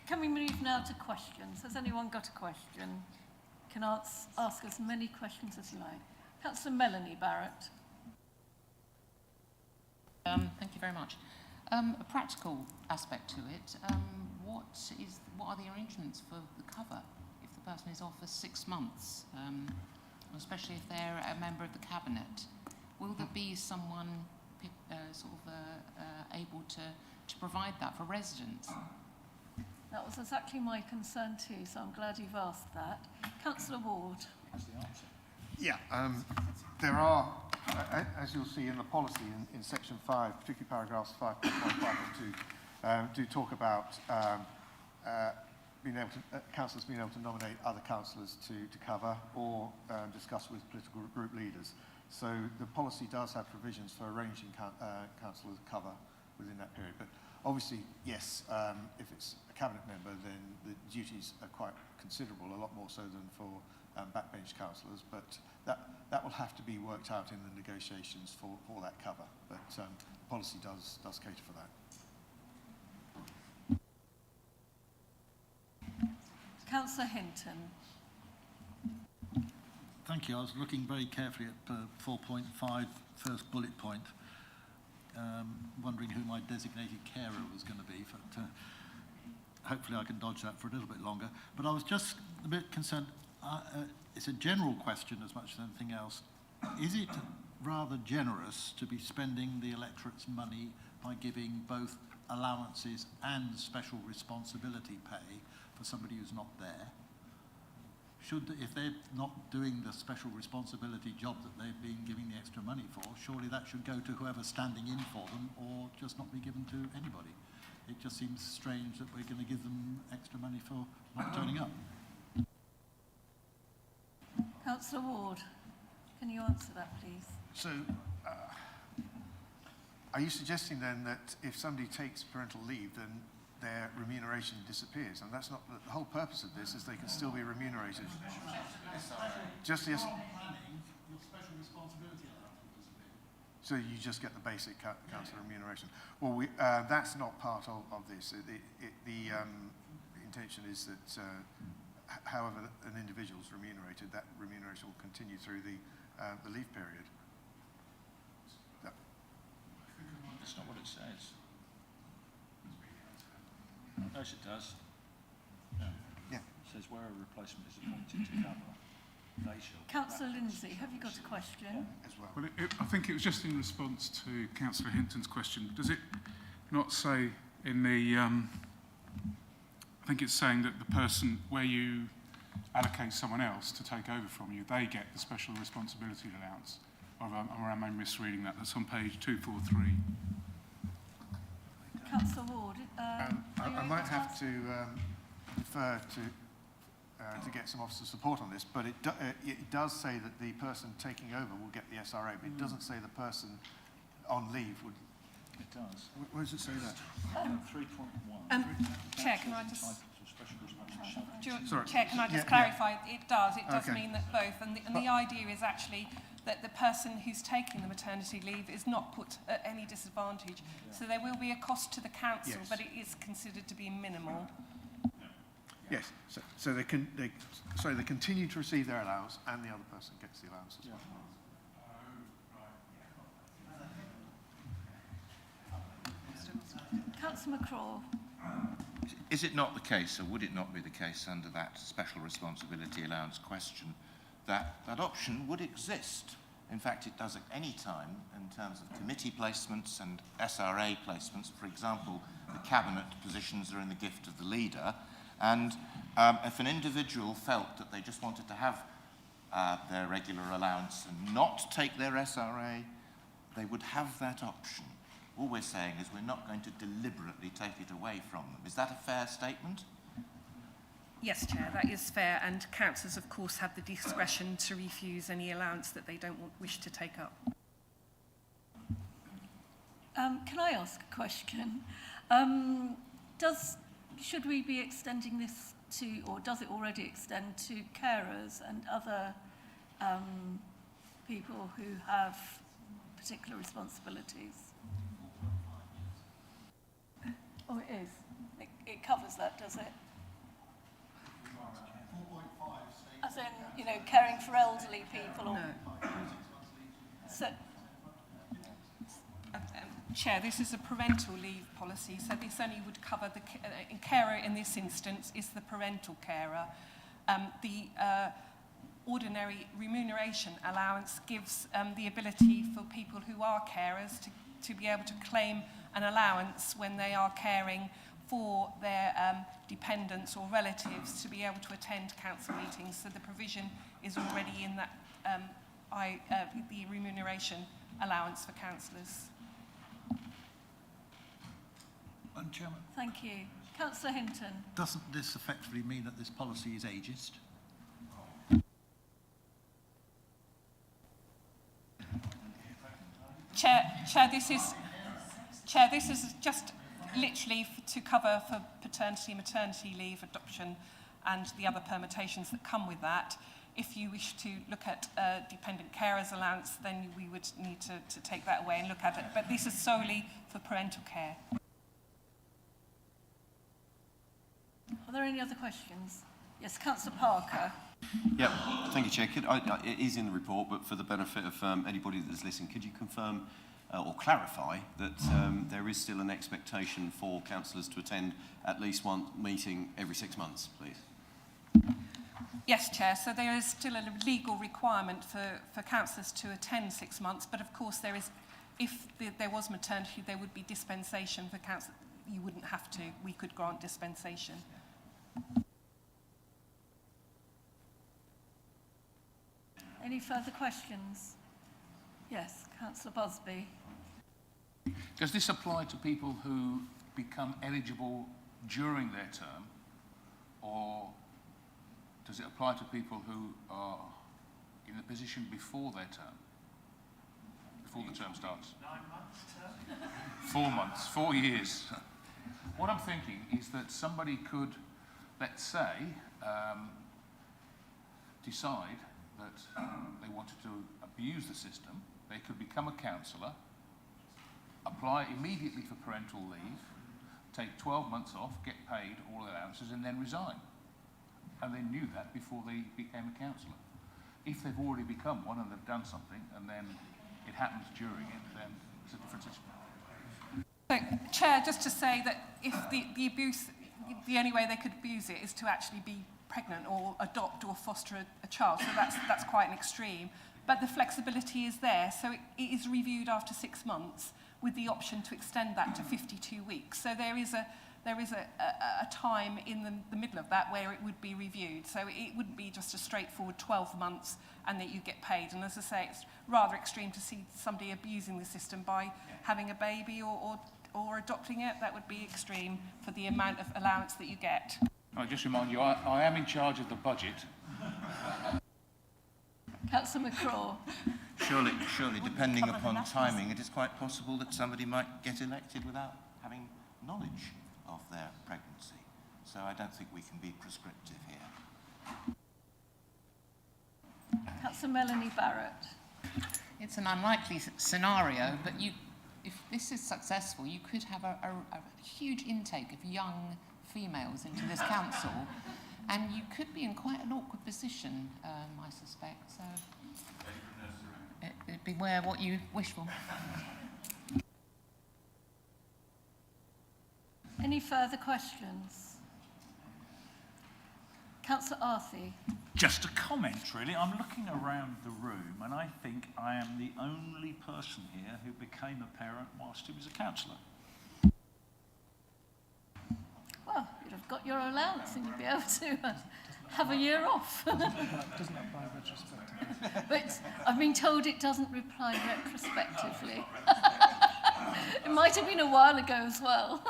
Speaker 1: Can we move now to questions? Has anyone got a question? Can ask as many questions as you like. Councillor Melanie Barrett.
Speaker 10: Thank you very much. A practical aspect to it. What are the arrangements for the cover if the person is off for 6 months, especially if they're a member of the cabinet? Will there be someone able to provide that for residents?
Speaker 1: That was exactly my concern too, so I'm glad you've asked that. Councillor Ward.
Speaker 4: That's the answer.
Speaker 3: Yeah, there are, as you'll see in the policy in section 5, particularly paragraphs 5.1, 5.2, do talk about councillors being able to nominate other councillors to cover or discuss with political group leaders. So the policy does have provisions for arranging councillors cover within that period. But obviously, yes, if it's a cabinet member, then the duties are quite considerable, a lot more so than for backbench councillors. But that will have to be worked out in the negotiations for that cover. But the policy does cater for that.
Speaker 1: Councillor Hinton.
Speaker 7: Thank you. I was looking very carefully at 4.5, first bullet point, wondering who my designated carer was going to be. But hopefully I can dodge that for a little bit longer. But I was just a bit concerned. It's a general question as much as anything else. Is it rather generous to be spending the electorate's money by giving both allowances and special responsibility pay for somebody who's not there? If they're not doing the special responsibility job that they've been giving the extra money for, surely that should go to whoever's standing in for them, or just not be given to anybody. It just seems strange that we're going to give them extra money for not turning up.
Speaker 1: Councillor Ward, can you answer that, please?
Speaker 3: So, are you suggesting then that if somebody takes parental leave, then their remuneration disappears. And that's not the whole purpose of this, is they can still be remunerated. Just yes. So you just get the basic council remuneration. Well, that's not part of this. The intention is that however an individual is remunerated, that remuneration will continue through the leave period.
Speaker 4: That's not what it says. Yes, it does. Yeah. It says where a replacement is appointed to cover.
Speaker 1: Councillor Lindsay, have you got a question?
Speaker 3: As well.
Speaker 19: Well, I think it was just in response to Councillor Hinton's question. Does it not say in the, I think it's saying that the person, where you allocate someone else to take over from you, they get the special responsibility allowance? Or am I misreading that? That's on page 243.
Speaker 1: Councillor Ward,
Speaker 3: I might have to defer to get some officer support on this, but it does say that the person taking over will get the SRA, but it doesn't say the person on leave would.
Speaker 4: It does.
Speaker 3: Where does it say that?
Speaker 4: 3.1.
Speaker 14: Chair, can I just...
Speaker 3: Sorry.
Speaker 14: Chair, can I just clarify? It does. It does mean that both. And the idea is actually that the person who's taking the maternity leave is not put at any disadvantage. So there will be a cost to the council, but it is considered to be minimal.
Speaker 3: Yes. So they continue to receive their allowance, and the other person gets the allowance as well.
Speaker 1: Councillor McCraw.
Speaker 17: Is it not the case, or would it not be the case under that special responsibility allowance question, that that option would exist? In fact, it does at any time in terms of committee placements and SRA placements. For example, the cabinet positions are in the gift of the leader. And if an individual felt that they just wanted to have their regular allowance and not take their SRA, they would have that option. All we're saying is we're not going to deliberately take it away from them. Is that a fair statement?
Speaker 14: Yes, Chair, that is fair. And councillors, of course, have the discretion to refuse any allowance that they don't wish to take up.
Speaker 1: Can I ask a question? Should we be extending this to, or does it already extend to carers and other people who have particular responsibilities? Oh, it is. It covers that, does it?
Speaker 7: 4.5
Speaker 1: As in, you know, caring for elderly people? Or...
Speaker 14: No.
Speaker 1: So,
Speaker 14: Chair, this is a parental leave policy, so this only would cover the carer in this instance is the parental carer. The ordinary remuneration allowance gives the ability for people who are carers to be able to claim an allowance when they are caring for their dependents or relatives to be able to attend council meetings. So the provision is already in that the remuneration allowance for councillors.
Speaker 7: Chairman.
Speaker 1: thank you. Councillor Hinton.
Speaker 7: Doesn't this effectively mean that this policy is ageist?
Speaker 14: Chair, this is just literally to cover for paternity, maternity leave, adoption, and the other permutations that come with that. If you wish to look at dependent carers allowance, then we would need to take that away and look at it. But this is solely for parental care.
Speaker 1: Are there any other questions? Yes, Councillor Parker.
Speaker 8: Yeah, thank you, Chair. It is in the report, but for the benefit of anybody that's listening, could you confirm or clarify that there is still an expectation for councillors to attend at least one meeting every 6 months, please?
Speaker 14: Yes, Chair. So there is still a legal requirement for councillors to attend 6 months, but of course there is, if there was maternity, there would be dispensation for councillors. You wouldn't have to. We could grant dispensation.
Speaker 1: Any further questions? Yes, Councillor Busby.
Speaker 19: Does this apply to people who become eligible during their term, or does it apply to people who are in the position before their term, before the term starts? 9 months term? 4 months, 4 years. what I'm thinking is that somebody could, let's say, decide that they wanted to abuse the system. They could become a councillor, apply immediately for parental leave, take 12 months off, get paid all allowances, and then resign. And they knew that before they became a councillor. If they've already become one and they've done something, and then it happens during it, then it's a different issue.
Speaker 14: So, Chair, just to say that if the abuse, the only way they could abuse it is to actually be pregnant or adopt or foster a child. So that's quite an extreme. But the flexibility is there. So it is reviewed after 6 months with the option to extend that to 52 weeks. So there is a time in the middle of that where it would be reviewed. So it wouldn't be just a straightforward 12 months and that you get paid. And as I say, it's rather extreme to see somebody abusing the system by having a baby or adopting it. That would be extreme for the amount of allowance that you get.
Speaker 19: I just remind you, I am in charge of the budget.
Speaker 1: Councillor McCraw.
Speaker 17: Surely, depending upon timing, it is quite possible that somebody might get elected without having knowledge of their pregnancy. So I don't think we can be prescriptive here.
Speaker 1: Councillor Melanie Barrett.
Speaker 10: It's an unlikely scenario, but if this is successful, you could have a huge intake of young females into this council, and you could be in quite an awkward position, I suspect. So beware what you wish for.
Speaker 1: Any further questions? Councillor Arthey.
Speaker 4: Just a comment, really. I'm looking around the room and I think I am the only person here who became a parent whilst he was a councillor.
Speaker 1: Well, you'd have got your allowance and you'd be able to have a year off.
Speaker 20: Doesn't apply retrospectively.
Speaker 1: But I've been told it doesn't apply retrospectively. It might have been a while ago as well.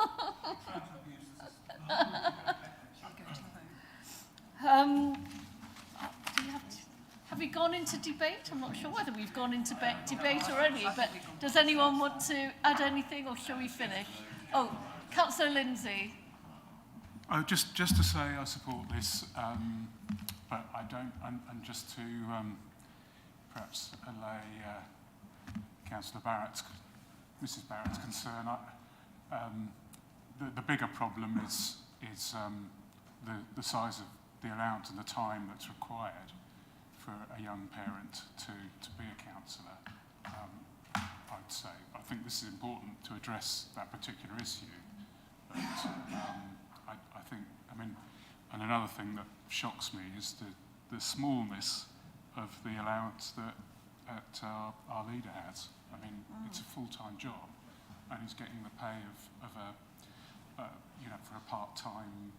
Speaker 1: Have we gone into debate? I'm not sure whether we've gone into debate already, but does anyone want to add anything or shall we finish? Oh, Councillor Lindsay.
Speaker 19: Oh, just to say I support this, but I don't, and just to perhaps allay Councillor Mrs. Barrett's concern, the bigger problem is the size of the allowance and the time that's required for a young parent to be a councillor, I'd say. I think this is important to address that particular issue. But I think, and another thing that shocks me is the smallness of the allowance that our leader has. It's a full-time job, and he's getting the pay of a for a part-time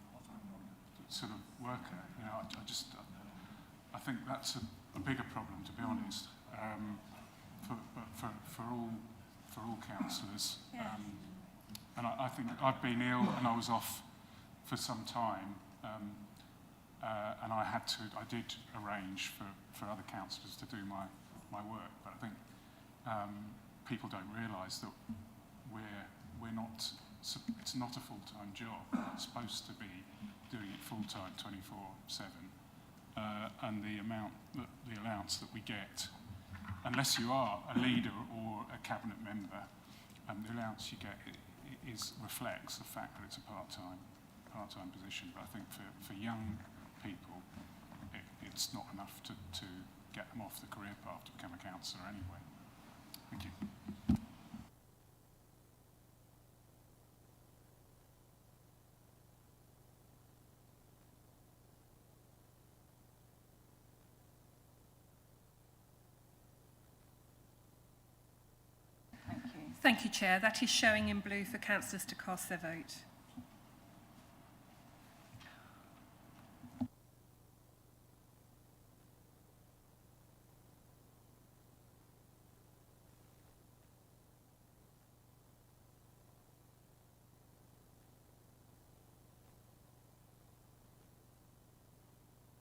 Speaker 19: sort of worker. I think that's a bigger problem, to be honest, for all councillors.
Speaker 1: Yeah.
Speaker 19: And I think I've been ill and I was off for some time, and I did arrange for other councillors to do my work. But I think people don't realise that we're not. It's not a full-time job. It's supposed to be doing it full-time, 24/7, and the allowance that we get, unless you are a leader or a cabinet member, the allowance you get reflects the fact that it's a part-time position. But I think for young people, it's not enough to get them off the career path to become a councillor anyway. Thank you.
Speaker 14: Thank you, Chair. That is showing in blue for councillors to cast their vote.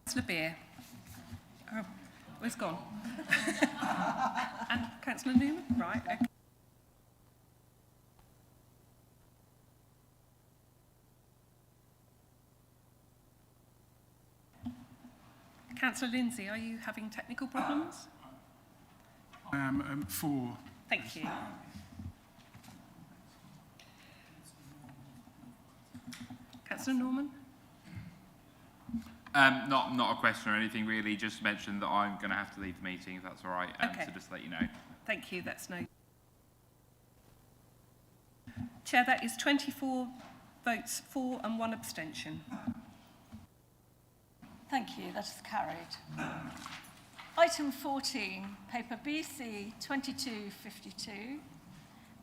Speaker 14: Councillor Beer. Oh, it's gone. And Councillor Newman? Right, okay. Councillor Lindsay, are you having technical problems?
Speaker 19: For.
Speaker 14: Thank you. Councillor Norman?
Speaker 21: Not a question or anything really, just mention that I'm going to have to leave the meeting if that's all right,
Speaker 14: Okay.
Speaker 21: so just to let you know.
Speaker 14: Thank you, that's no. Chair, that is 24 votes for and 1 abstention.
Speaker 1: Thank you, that is carried. Item 14, paper BC 2252,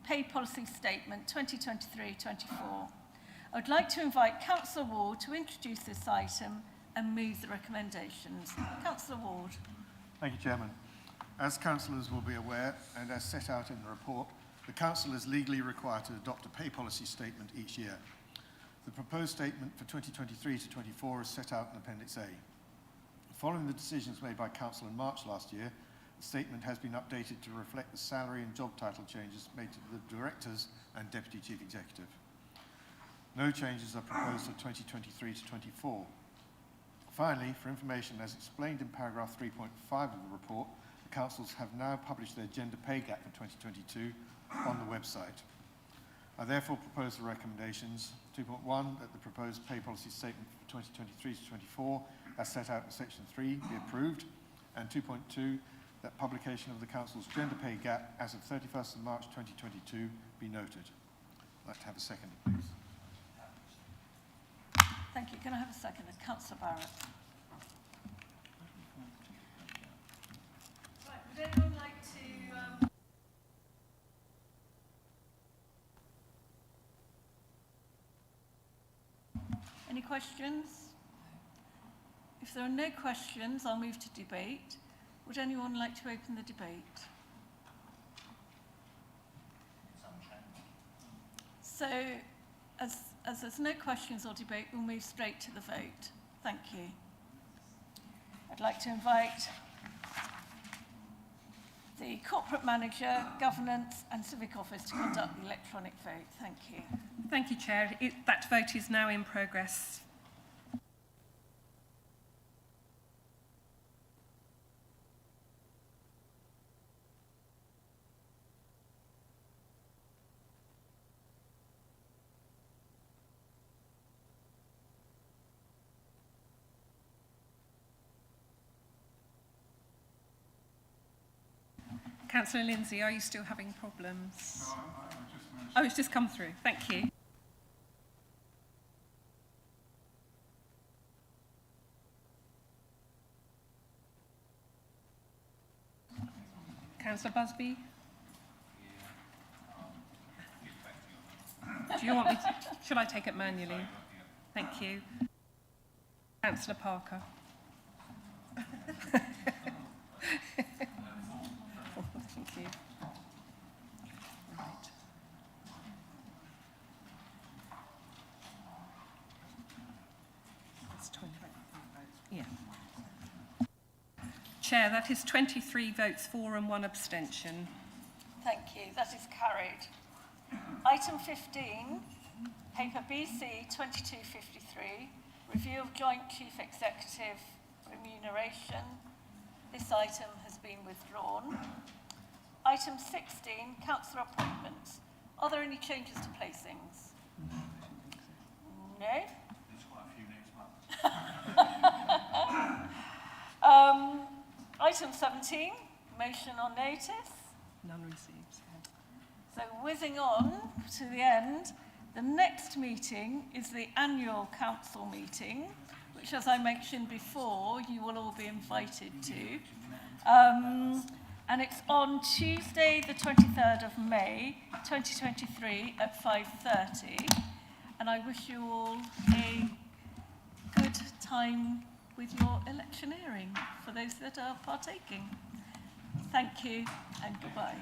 Speaker 1: Pay Policy Statement 2023-24. I would like to invite Councillor Ward to introduce this item and move the recommendations. Councillor Ward.
Speaker 3: Thank you, Chairman. As councillors will be aware, and as set out in the report, the council is legally required to adopt a pay policy statement each year. The proposed statement for 2023 to 24 is set out in Appendix A. Following the decisions made by Council in March last year, the statement has been updated to reflect the salary and job title changes made to the Directors and Deputy Chief Executive. No changes are proposed for 2023 to 24. Finally, for information as explained in paragraph 3.5 of the report, the councils have now published their gender pay gap for 2022 on the website. I therefore propose the recommendations 2.1 that the proposed pay policy statement for 2023 to 24 as set out in section 3 be approved, and 2.2 that publication of the council's gender pay gap as of 31st of March 2022 be noted. I'd like to have a second, please.
Speaker 1: Thank you. Can I have a second? Councillor Barrett. Right, would anyone like to... Any questions? If there are no questions, I'll move to debate. Would anyone like to open the debate? So, as there's no questions or debate, we'll move straight to the vote. Thank you. I'd like to invite the Corporate Manager, Governance and Civic Office to conduct the electronic vote. Thank you.
Speaker 14: Thank you, Chair. That vote is now in progress. Councillor Lindsay, are you still having problems?
Speaker 19: No, I just managed.
Speaker 14: Oh, it's just come through. Thank you. Councillor Busby? Do you want me to, shall I take it manually? Thank you. Councillor Parker? Thank you. Right. That's 20. Yeah. Chair, that is 23 votes for and 1 abstention.
Speaker 1: Thank you. That is carried. Item 15, paper BC 2253, review of Joint Chief Executive remuneration. This item has been withdrawn. Item 16, councillor appointments. Are there any changes to placings? No?
Speaker 11: There's quite a few next month.
Speaker 1: Item 17, motion on notice.
Speaker 14: None received.
Speaker 1: So whizzing on to the end, the next meeting is the annual council meeting, which, as I mentioned before, you will all be invited to. And it's on Tuesday, the 23rd of May, 2023 at 5:30. And I wish you all a good time with your electioneering for those that are partaking. Thank you and goodbye.